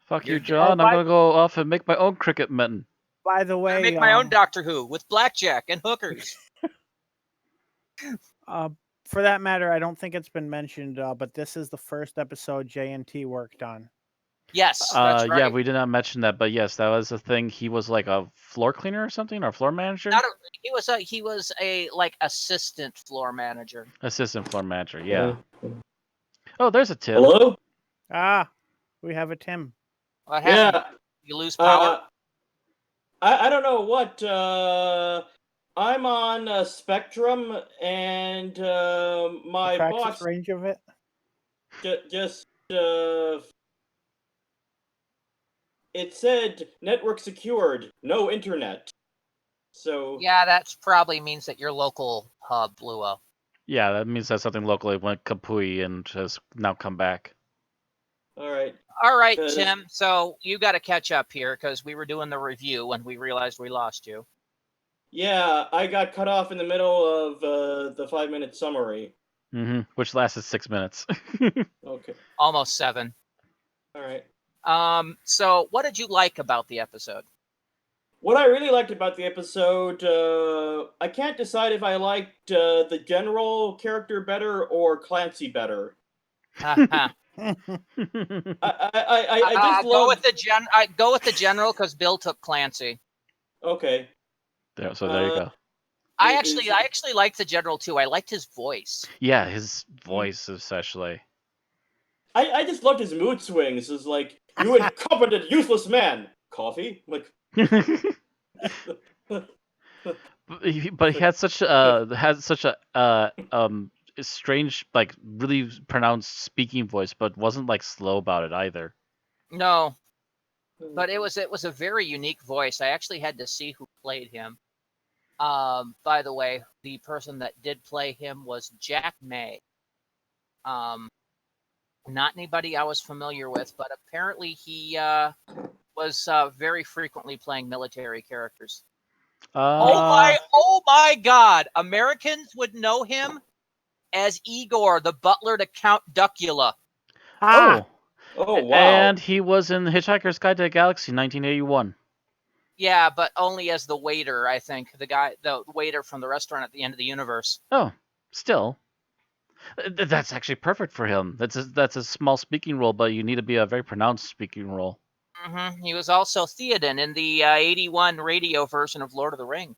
Fuck you, John. I'm going to go off and make my own cricket men. By the way... I make my own Doctor Who with blackjack and hookers. For that matter, I don't think it's been mentioned, but this is the first episode J&T worked on. Yes, that's right. Yeah, we did not mention that, but yes, that was a thing. He was like a floor cleaner or something, or floor manager. He was a like assistant floor manager. Assistant floor manager, yeah. Oh, there's a tip. Hello? Ah, We have a Tim. What happened? Yeah. You lose power? I don't know what. I'm on Spectrum, and my Praxis box range of it. just it said network secured, no internet. So Yeah, that probably means that your local hub blew up. Yeah, that means that something locally went kapooey and has now come back. all right. All right, 'Cause- Tim. So you got to catch up here because we were doing the review when we realized we lost you. Yeah, I got cut off in the middle of the 5-minute summary. Which lasted 6 minutes. Okay. Almost 7. All right. So what did you like about the episode? What I really liked about the episode, I can't decide if I liked the general character better or Clancy better. Haha. I just Go love. with go with the general because Bill took Clancy. Okay. There you go. I actually liked the general too. I liked his voice. Yeah, his voice especially. I just loved his mood swings. It's like, you incompetent, useless man. Coffee? Like. But he had such a strange, like really pronounced speaking voice, but wasn't like slow about it either. No, but it was a very unique voice. I actually had to see who played him. By the way, the person that did play him was Jack May. Not anybody I was familiar with, but apparently he was very frequently playing military characters. Oh my God! Americans would know him as Igor, the butler to Count Duckula. Oh wow. And he was in Hitchhiker's Guide to the Galaxy, 1981. Yeah, but only as the waiter, I think. The waiter from the restaurant at the end of the universe. Oh, still. That's actually perfect for him. That's a small speaking role, but you need to be a very pronounced speaking role. Mm-hmm. He was also Theoden in the 81 radio version of Lord of the Ring.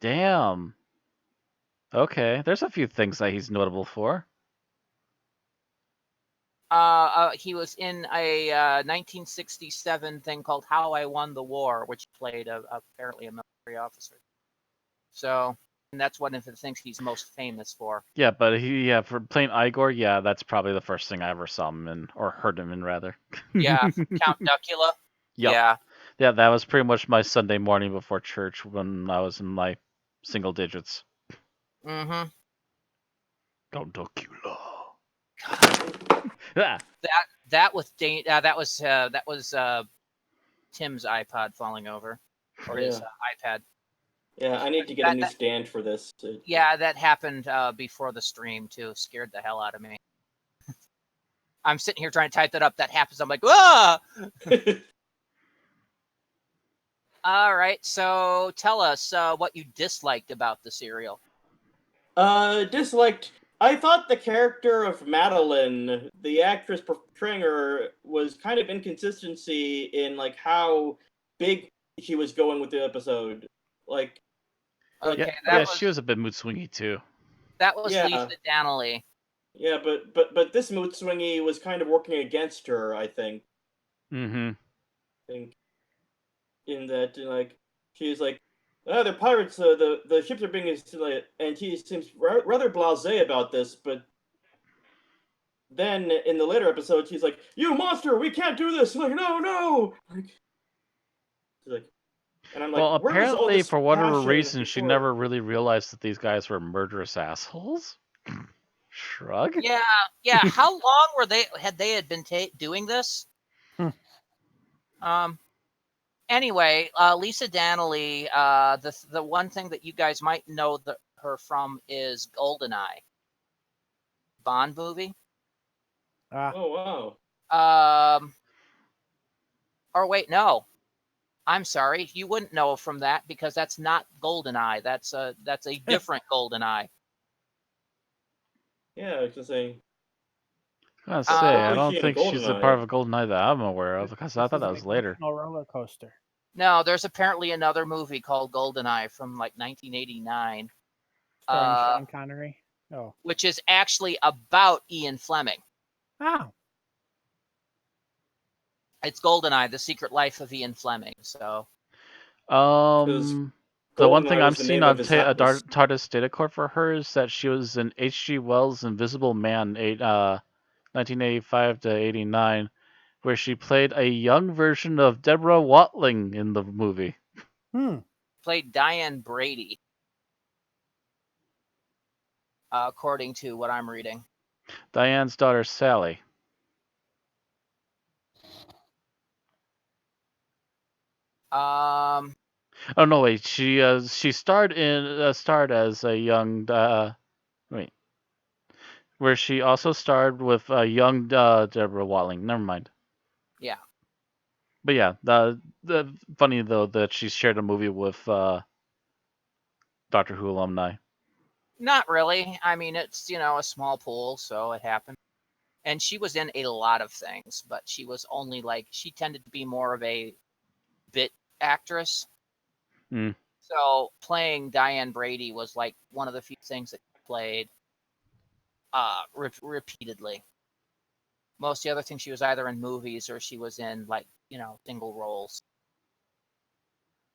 Damn. Okay, there's a few things that he's notable for. He was in a 1967 thing called How I Won the War, which played apparently a military officer. So, and that's one of the things he's most famous for. Yeah, but for playing Igor, yeah, that's probably the first thing I ever saw him in, or heard him in, rather. Yeah, Count Duckula. Yep. Yeah. Yeah, that was pretty much my Sunday morning before church when I was in my single digits. Mm-hmm. Count Duckula. That was Tim's iPod falling over, or his iPad. Yeah, I need to get a new stand for this. Yeah, that happened before the stream too. Scared the hell out of me. I'm sitting here trying to type that up. That happens. I'm like, ah! All right, so tell us what you disliked about the serial. Disliked. I thought the character of Madeline, the actress portraying her, was kind of inconsistency in like how big she was going with the episode. Like, okay, she was a bit mood swingy too. That was Lisa Dannelly. Yeah, but this mood swingy was kind of working against her, I think. Mm-hmm. I think in that, like, she's like, oh, they're pirates. The ships are being installed, and she seems rather blasé about this. But then in the later episode, she's like, "You monster! We can't do this!" I'm like, no. Like, she's like, and I'm like, well, apparently, for whatever reason, she never really realized that these guys were murderous assholes. Shrug. Yeah. How long had they been doing this? Anyway, Lisa Dannelly. The one thing that you guys might know her from is GoldenEye, Bond movie. Oh wow. Or wait, no. I'm sorry, you wouldn't know from that because that's not GoldenEye. That's a different GoldenEye. Yeah, I was just saying. I was gonna say, I don't think she's a part of a GoldenEye that I'm aware of because I thought that was later. Roller coaster. No, there's apparently another movie called GoldenEye from like 1989. Starring Sean Connery. Oh. Which is actually about Ian Fleming. Oh. It's GoldenEye: The Secret Life of Ian Fleming. So The one thing GoldenEye I'm was the seeing name on of his was TARDIS data core for her is that she was in H.G. Wells' Invisible Man, 1985 to 89, where she played a young version of Deborah Watling in the movie. played Diane Brady, according to what I'm reading. Diane's daughter, Sally. Um, Oh no, wait. She starred as a young where she also starred with a young Deborah Watling. Never mind. yeah. But yeah, the funny though that she shared a movie with Doctor Who alumni. Not really. I mean, it's, a small pool, so it happened. And she was in a lot of things, but she was only she tended to be more of a bit actress. Mm. So playing Diane Brady was like one of the few things that she played repeatedly. Most of the other things she was either in movies or she was in single roles,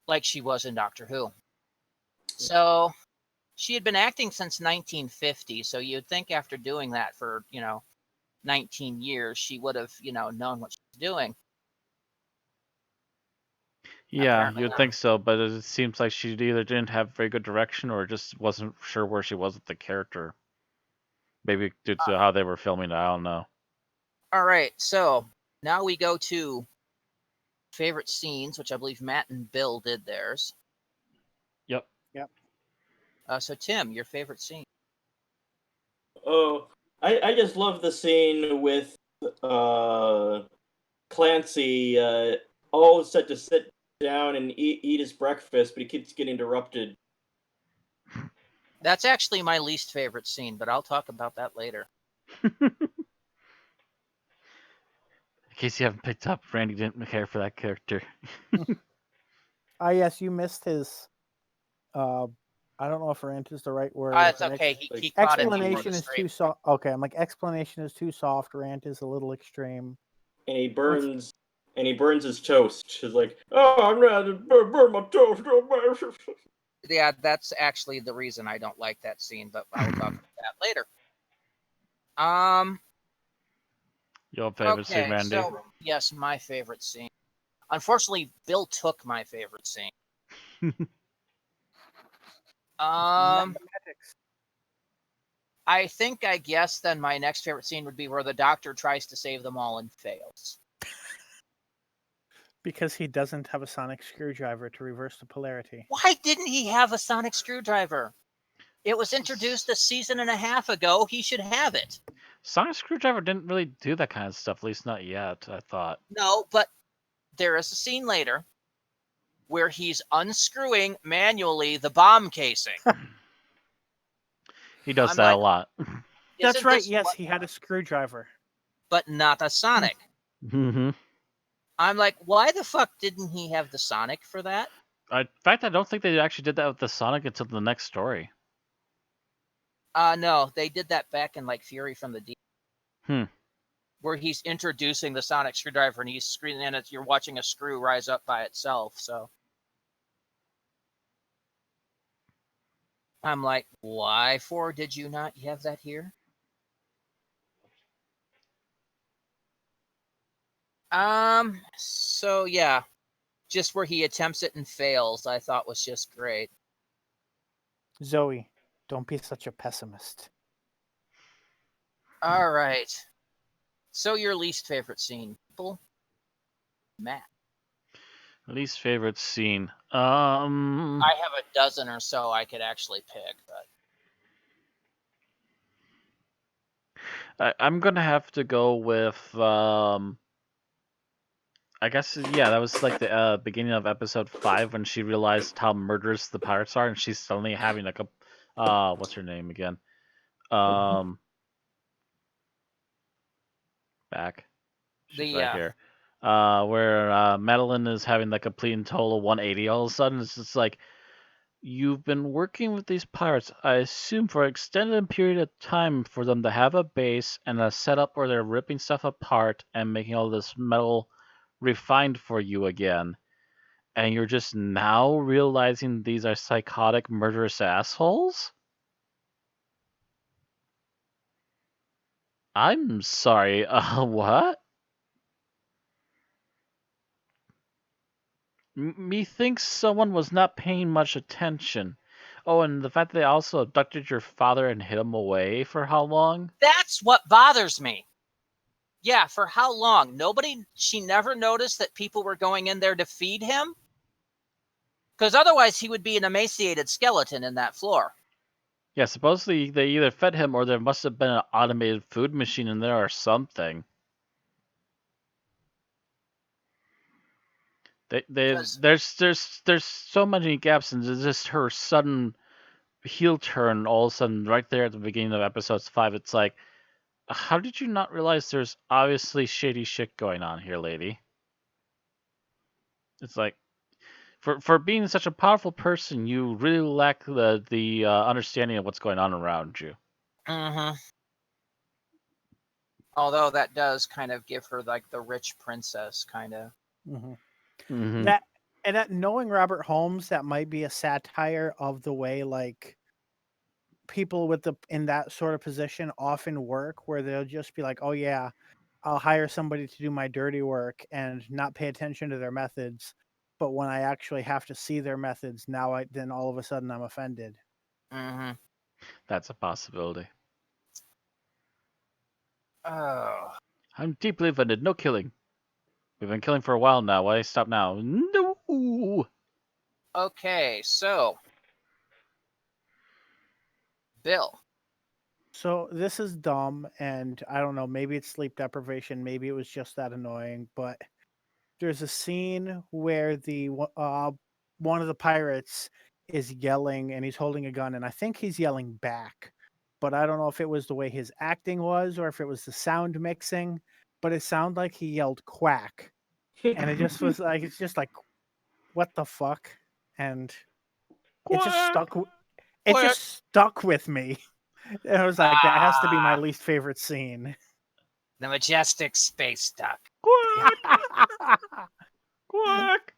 like she was in Doctor Who. So she had been acting since 1950, so you'd think after doing that for 19 years she would have known what she was doing. Yeah, Apparently you'd not. think so, but it seems like she either didn't have very good direction or just wasn't sure where she was with the character. Maybe due to how they were filming it, I don't know. All right, so now we go to favorite scenes, which I believe Matt and Bill did theirs. Yep. So Tim, your favorite scene? Oh, I just love the scene with Clancy all set to sit down and eat his breakfast, but he keeps getting interrupted. That's actually my least favorite scene, but I'll talk about that later. In case you haven't picked up, Randy didn't care for that character. Yes, you missed his. I don't know if rant is the right word. It's okay. He caught it before Explanation the is too stream. soft. Okay, I'm like explanation is too soft. Rant is a little extreme. And he burns his toast. He's like, "Oh, I'm gonna burn my toast." Yeah, that's actually the reason I don't like that scene, but I will talk about that later. Your favorite scene, Okay, Randy? so yes, my favorite scene. Unfortunately, Bill took my favorite scene. Mathematics. I guess then my next favorite scene would be where the Doctor tries to save them all and fails. Because he doesn't have a sonic screwdriver to reverse the polarity. Why didn't he have a sonic screwdriver? It was introduced a season and a half ago. He should have it. Sonic Screwdriver didn't really do that kind of stuff, at least not yet, I thought. No, but there is a scene later where he's unscrewing manually the bomb casing. He does that a lot. That's right. Yes, he had a screwdriver. But not a sonic. Mm-hmm. I'm like, why the fuck didn't he have the sonic for that? In fact, I don't think they actually did that with the Sonic until the next story. No, they did that back in Fury from the Deep. Where he's introducing the sonic screwdriver and he's screaming, and you're watching a screw rise up by itself. So I'm like, why for did you not have that here? So yeah, just where he attempts it and fails, I thought was just great. Zoe, don't be such a pessimist. All right. So your least favorite scene, people? Matt. Least favorite scene. I have a dozen or so I could actually pick, but I'm gonna have to go with I guess yeah, that was like the beginning of episode 5 when she realized how murderous the pirates are, and she's suddenly having like a what's her name again? Back. She's right here. Where Madeline is having like a complete and total 180 all of a sudden. It's just like, you've been working with these pirates, I assume, for an extended period of time for them to have a base and a setup where they're ripping stuff apart and making all this metal refined for you again, and you're just now realizing these are psychotic, murderous assholes? I'm sorry, what? Methinks someone was not paying much attention. Oh, and the fact that they also abducted your father and hid him away for how long? That's what bothers me. Yeah, for how long? She never noticed that people were going in there to feed him? Because otherwise he would be an emaciated skeleton in that floor. Yeah, supposedly they either fed him or there must have been an automated food machine in there or something. There's so many gaps, and there's just her sudden heel turn all of a sudden right there at the beginning of episode 5. It's like, how did you not realize there's obviously shady shit going on here, lady? It's like, for being such a powerful person, you really lack the understanding of what's going on around you. Mm-hmm. Although that does kind of give her like the rich princess kind of. Mm-hmm. Mm-hmm. That knowing Robert Holmes, that might be a satire of the way like people in that sort of position often work, where they'll just be like, oh yeah, I'll hire somebody to do my dirty work and not pay attention to their methods, but when I actually have to see their methods, then all of a sudden I'm offended. Mm-hmm. That's a possibility. Oh. I'm deeply offended. No killing. We've been killing for a while now. Why stop now? No. Okay, so Bill. So this is dumb, and I don't know, maybe it's sleep deprivation, maybe it was just that annoying, but there's a scene where one of the pirates is yelling and he's holding a gun, and I think he's yelling back, but I don't know if it was the way his acting was or if it was the sound mixing, but it sounded like he yelled quack, and it just was like, it's just like, what the fuck? And it just stuck with me. And I was like, that has to be my least favorite scene. The majestic space duck. Quack.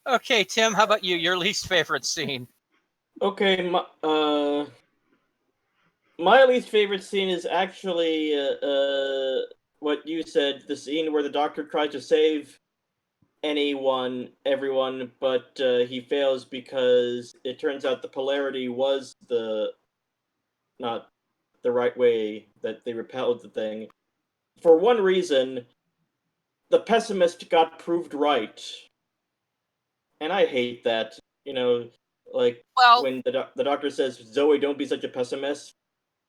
Okay, Tim, how about you? Your least favorite scene? Okay, my least favorite scene is actually what you said, the scene where the Doctor tries to save everyone, but he fails because it turns out the polarity was not the right way that they repelled the thing. For one reason, the pessimist got proved right. And I hate that. Like, Well, when the Doctor says, Zoe, don't be such a pessimist.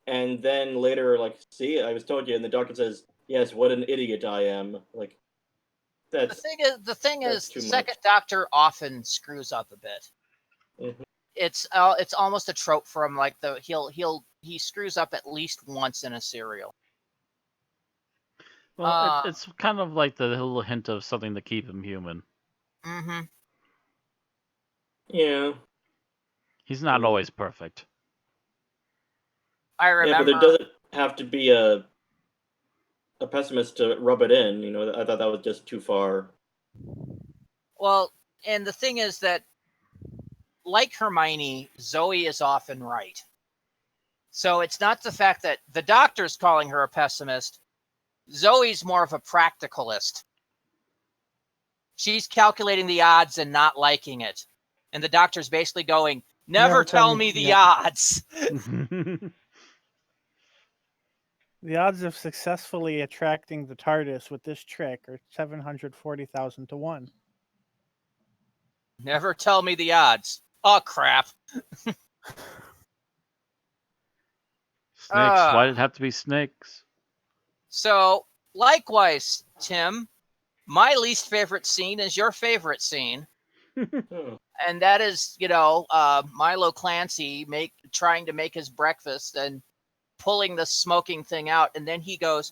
And then later, like, see, I was told you. And the Doctor says, yes, what an idiot I am. Like, the thing is, too the much. second Doctor often screws up a bit. Mhm. It's almost a trope for him. Like he screws up at least once in a serial. Well, it's kind of like the little hint of something to keep him human. Mm-hmm. Yeah. He's not always perfect. I remember. Yeah, but there doesn't have to be a pessimist to rub it in. I thought that was just too far. Well, and the thing is that, like Hermione, Zoe is often right. So it's not the fact that the Doctor's calling her a pessimist. Zoe's more of a practicalist. She's calculating the odds and not liking it. And the Doctor's basically going, never tell me the odds. The odds of successfully attracting the TARDIS with this trick are 740,000 to 1. Never tell me the odds. Oh, crap. Snakes. Why did it have to be snakes? So, likewise, Tim, my least favorite scene is your favorite scene. And that is, Milo Clancy trying to make his breakfast and pulling the smoking thing out. And then he goes,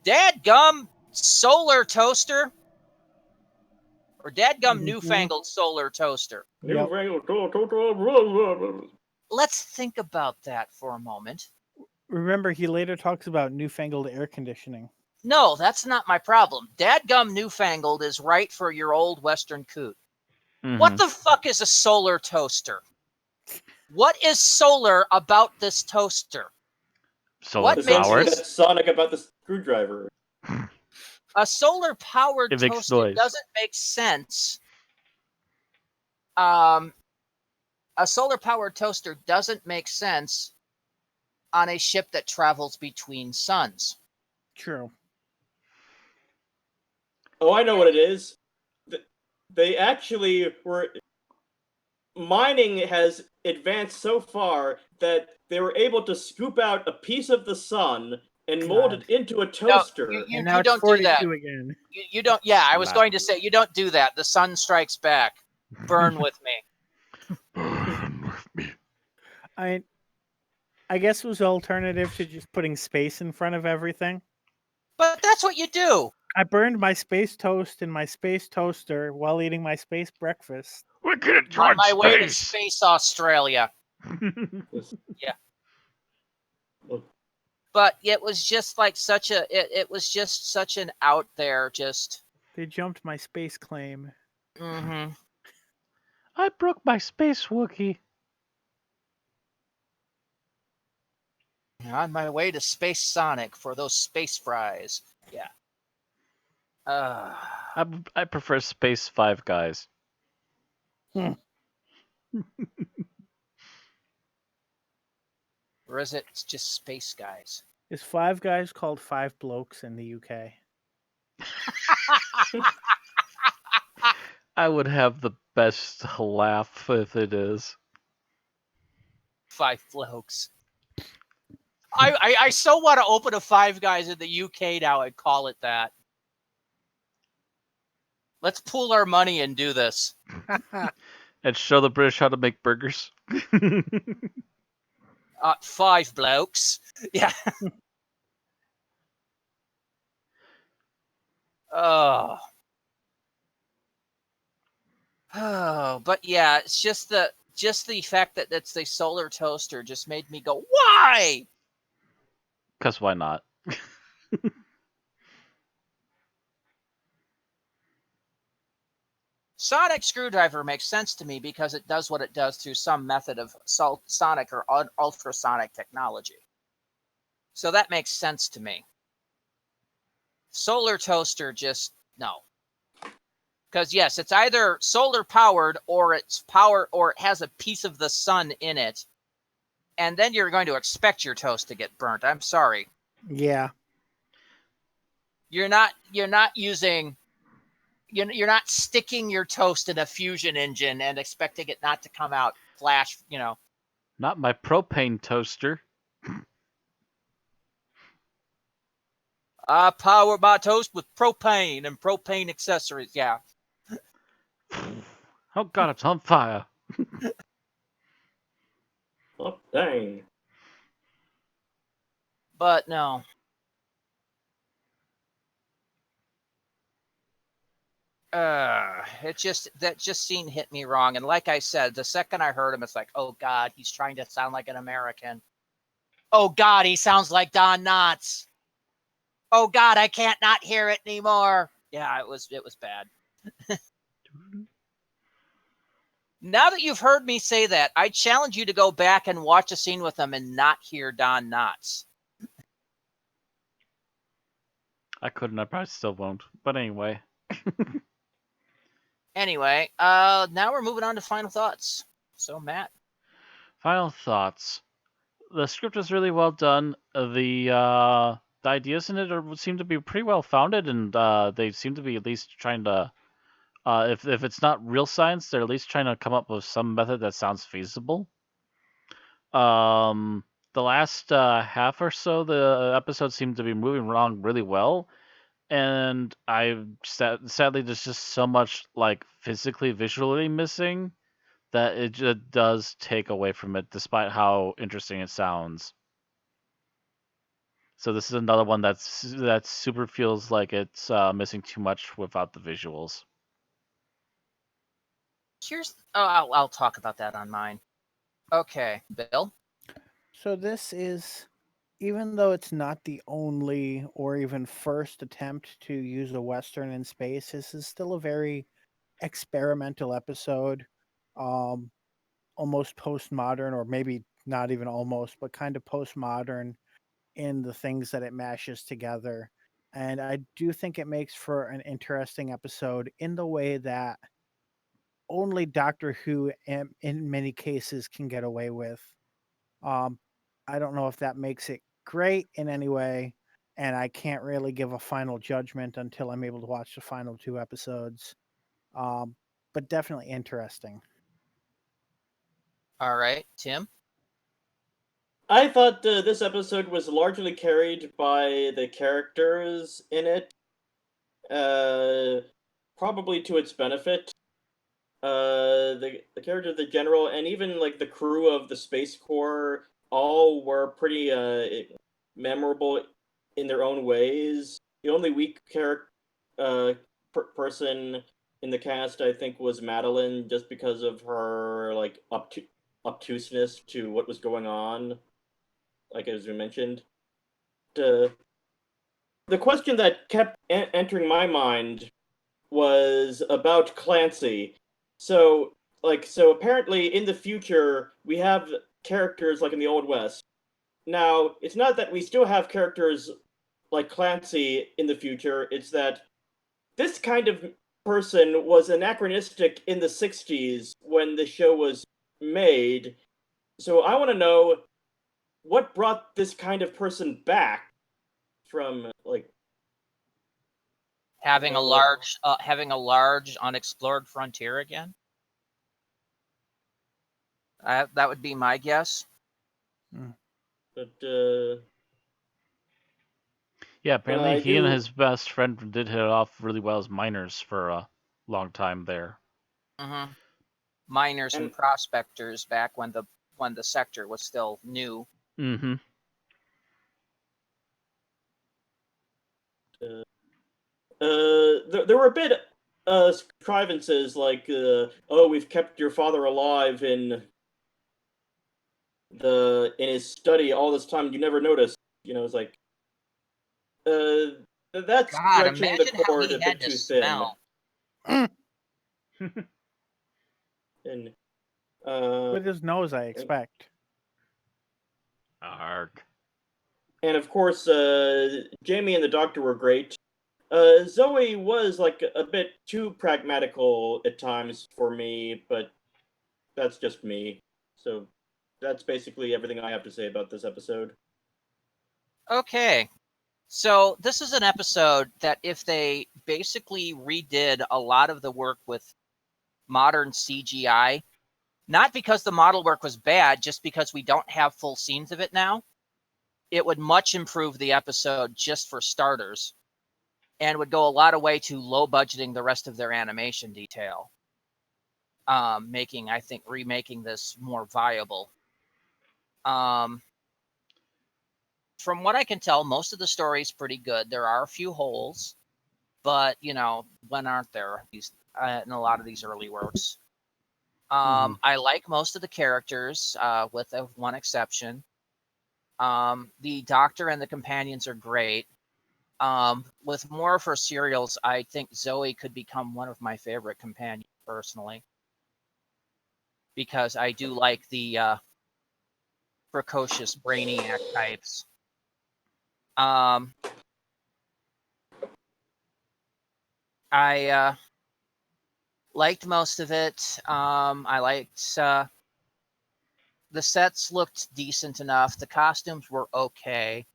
"Dadgum solar toaster." Or "Dadgum newfangled solar toaster." Yep. Let's think about that for a moment. Remember, he later talks about newfangled air conditioning. No, that's not my problem. Dadgum Newfangled is right for your old Western coot. What the fuck is a solar toaster? What is solar about this toaster? Solar What There's makes something this that's Sonic about the screwdriver. a solar-powered It makes toaster noise. doesn't make sense. A solar-powered toaster doesn't make sense on a ship that travels between suns. True. Oh, I know what it is. They actually were. Mining has advanced so far that they were able to scoop out a piece of the sun and mold God. it into a No, toaster. you And now it's don't do that. 42 again. You don't. Yeah, I was Matt. going to say you don't do that. The sun strikes back. Burn with me. I guess it was alternative to just putting space in front of everything. But that's what you do. I burned my space toast in my space toaster while eating my space breakfast. We're gonna On join my way to space. space Australia. Yeah. But it was just like such a. It was just such an out there. Just. They jumped my space claim. Mm-hmm. I broke my space Wookie. On my way to Space Sonic for those space fries. Yeah. I prefer Space Five Guys. Or is it just Space Guys? Is Five Guys called Five Blokes in the UK? I would have the best laugh if it is. Five Blokes. I so want to open a Five Guys in the UK now and call it that. Let's pool our money and do this. And show the British how to make burgers. Five Blokes. Yeah. Oh. Oh, but yeah, it's just the fact that it's a solar toaster just made me go, why? Because why not? Sonic screwdriver makes sense to me because it does what it does through some method of sonic or ultrasonic technology. So that makes sense to me. Solar toaster, just no. Because yes, it's either solar powered or it's power or it has a piece of the sun in it. And then you're going to expect your toast to get burnt. I'm sorry. Yeah. You're not using you're not sticking your toast in a fusion engine and expecting it not to come out flash, Not my propane toaster. I power my toast with propane and propane accessories. Yeah. Oh god, it's on fire. Oh, dang. But no. That scene hit me wrong. And like I said, the second I heard him, it's like, oh God, he's trying to sound like an American. Oh God, he sounds like Don Knotts. Oh God, I can't not hear it anymore. Yeah, it was bad. Now that you've heard me say that, I challenge you to go back and watch a scene with him and not hear Don Knotts. I couldn't, I probably still won't. But anyway. Anyway, now we're moving on to final thoughts. So, Matt. Final thoughts. The script is really well done. The ideas in it seem to be pretty well founded, and they seem to be at least trying to, if it's not real science, they're at least trying to come up with some method that sounds feasible. The last half or so, the episodes seem to be moving along really well, and sadly there's just so much like physically, visually missing that it just does take away from it, despite how interesting it sounds. So this is another one that super feels like it's missing too much without the visuals. I'll talk about that on mine. Okay, Bill. So this is even though it's not the only or even first attempt to use a Western in space, this is still a very experimental episode. Um, Almost postmodern, or maybe not even almost, but kind of postmodern in the things that it mashes together. And I do think it makes for an interesting episode in the way that only Doctor Who, in many cases, can get away with. Um, I don't know if that makes it great in any way, and I can't really give a final judgment until I'm able to watch the final 2 episodes. But definitely interesting. All right, Tim. I thought this episode was largely carried by the characters in it, probably to its benefit. The character of the general and even like the crew of the Space Corps all were pretty memorable in their own ways. The only weak person in the cast, I think, was Madeline, just because of her like obtuseness to what was going on, like as we mentioned. The question that kept entering my mind was about Clancy. So apparently in the future we have characters like in the Old West. Now, it's not that we still have characters like Clancy in the future, it's that this kind of person was anachronistic in the 60s when the show was made. So I want to know what brought this kind of person back from like Having a like large unexplored frontier again. That would be my guess. but Yeah, apparently I he and do his best friend did hit it off really well as miners for a long time there. Mm-hmm. Miners and and prospectors back when the sector was still new. Mm-hmm. there were a bit contrivances like oh, we've kept your father alive in his study all this time, you never noticed. It's like that's God, stretching the imagine how cord he a bit had to too thin. smell. And uh With his nose, I and, expect. Arg. and of course Jamie and the Doctor were great. Zoe was like a bit too pragmatical at times for me, but that's just me. So that's basically everything I have to say about this episode. Okay. So this is an episode that if they basically redid a lot of the work with modern CGI, not because the model work was bad, just because we don't have full scenes of it now, it would much improve the episode just for starters, and would go a lot of way to low budgeting the rest of their animation detail, I think, remaking this more viable. From what I can tell, most of the story is pretty good. There are a few holes, but when aren't there these in a lot of these early works? I like most of the characters, with one exception. The Doctor and the companions are great. With more of her serials, I think Zoe could become one of my favorite companions personally, because I do like the precocious brainiac types. Um, I liked most of it. I liked the sets looked decent enough. The costumes were okay.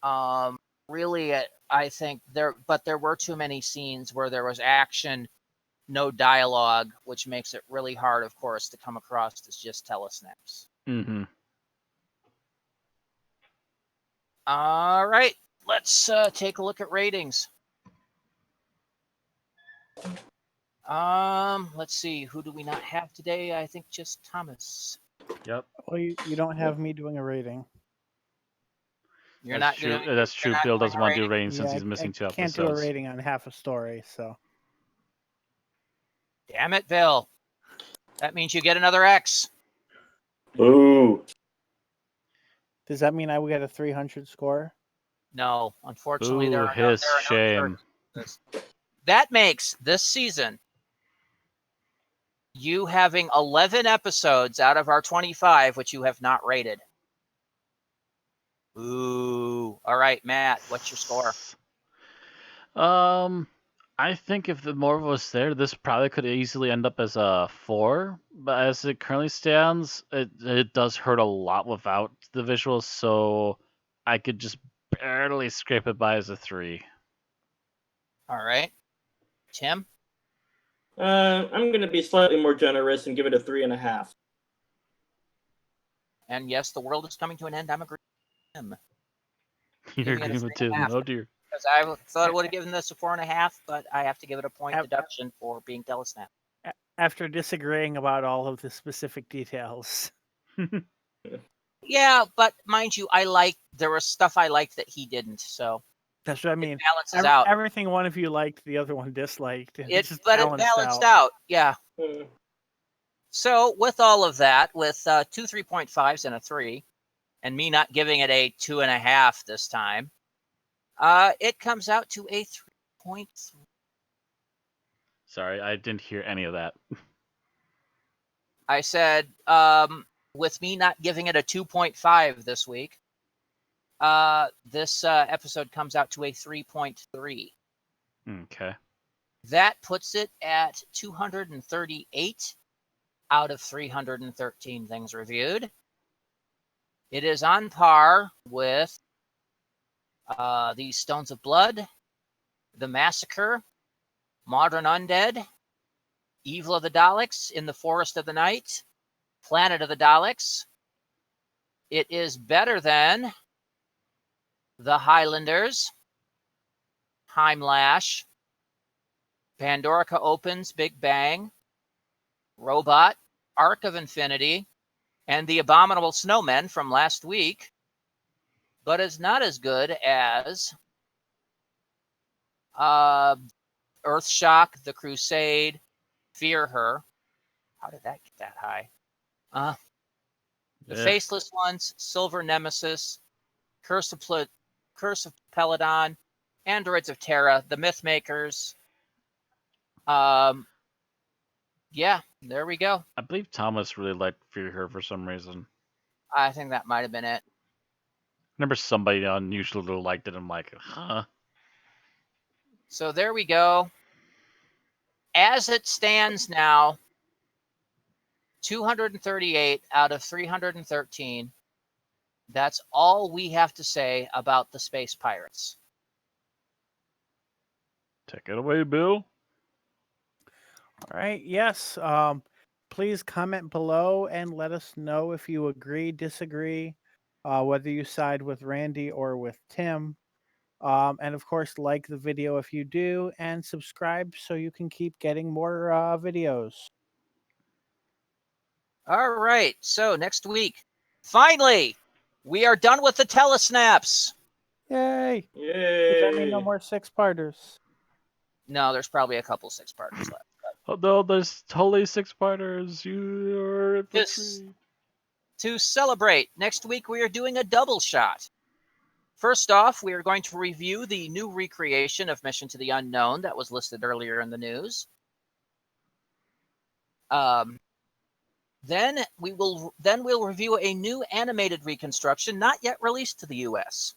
Um, Really, I think there were too many scenes where there was action, no dialogue, which makes it really hard, of course, to come across as just telesnaps. Mm-hmm. All right, let's take a look at ratings. Let's see, who do we not have today? I think just Thomas. Yep. Well, you don't have me doing a rating. You're That's not true. doing. That's You're true. not Bill doing doesn't a want to rating. do ratings since Yeah, he's missing 2 I can't do a episodes. rating on half a story, so. Damn it, Bill. That means you get another X. Ooh. Does that mean I will get a 300 score? No, unfortunately, Ooh, there are hiss, no shame. choices. That makes this season you having 11 episodes out of our 25, which you have not rated. Ooh. All right, Matt, what's your score? I think if the more was there, this probably could easily end up as a 4. But as it currently stands, it does hurt a lot without the visuals, so I could just barely scrape it by as a 3. All right. Tim? I'm going to be slightly more generous and give it a 3.5. And yes, the world is coming to an end. I'm agreeing with Tim. You're Giving it a agreeing with Tim. 3.5. Oh dear. Because I thought I would have given this a 4.5, but I have to give it a point Ap- deduction for being telesnap. After disagreeing about all of the specific details. Yeah, but mind you, there was stuff I liked that he didn't, so That's what I mean. it balances out. Everything one of you liked, the other one disliked. And It just balanced out. Yeah. Hmm. So with all of that, with 2 3.5s and a 3, and me not giving it a 2.5 this time, it comes out to a 3.3. Sorry, I didn't hear any of that. I said, with me not giving it a 2.5 this week, this episode comes out to a 3.3. Okay. That puts it at 238 out of 313 things reviewed. It is on par with the Stones of Blood, The Massacre, Modern Undead, Evil of the Daleks, In the Forest of the Night, Planet of the Daleks. It is better than The Highlanders, Heimlash, Pandorica Opens, Big Bang, Robot, Arc of Infinity, and The Abominable Snowmen from last week, but is not as good as Earthshock, The Crusade, Fear Her. How did that get that high? The Yeah. Faceless Ones, Silver Nemesis, Curse of Peladon, Androids of Terra, The Mythmakers. Yeah, there we go. I believe Thomas really liked Fear Her for some reason. I think that might have been it. I remember somebody unusually liked it. I'm like, huh? So there we go. As it stands now, 238 out of 313. That's all we have to say about the Space Pirates. Take it away, Bill. All right. Yes. Please comment below and let us know if you agree, disagree, whether you side with Randy or with Tim. And of course, like the video if you do, and subscribe so you can keep getting more videos. All right. So next week, finally, we are done with the telesnaps. Yay! Yay! Does that mean no more 6-parters? No, there's probably a couple 6-parters left. Oh no, there's totally 6-parters. You're in for a Yes. treat. To celebrate, next week we are doing a double shot. First off, we are going to review the new recreation of Mission to the Unknown that was listed earlier in the news. Then we'll review a new animated reconstruction not yet released to the US.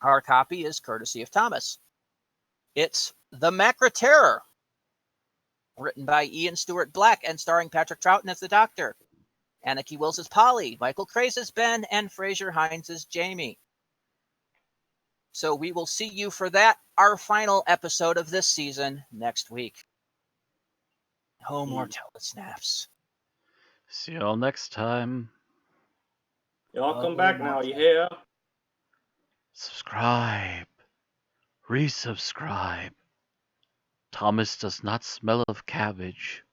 Our copy is courtesy of Thomas. It's The Macra Terror, written by Ian Stewart Black and starring Patrick Troughton as the Doctor, Anarchy Wills as Polly, Michael Craze as Ben, and Fraser Hines as Jamie. So we will see you for that, our final episode of this season, next week. No more telesnaps. See y'all next time. Y'all come back now, you hear? Subscribe. Resubscribe. Thomas does not smell of cabbage.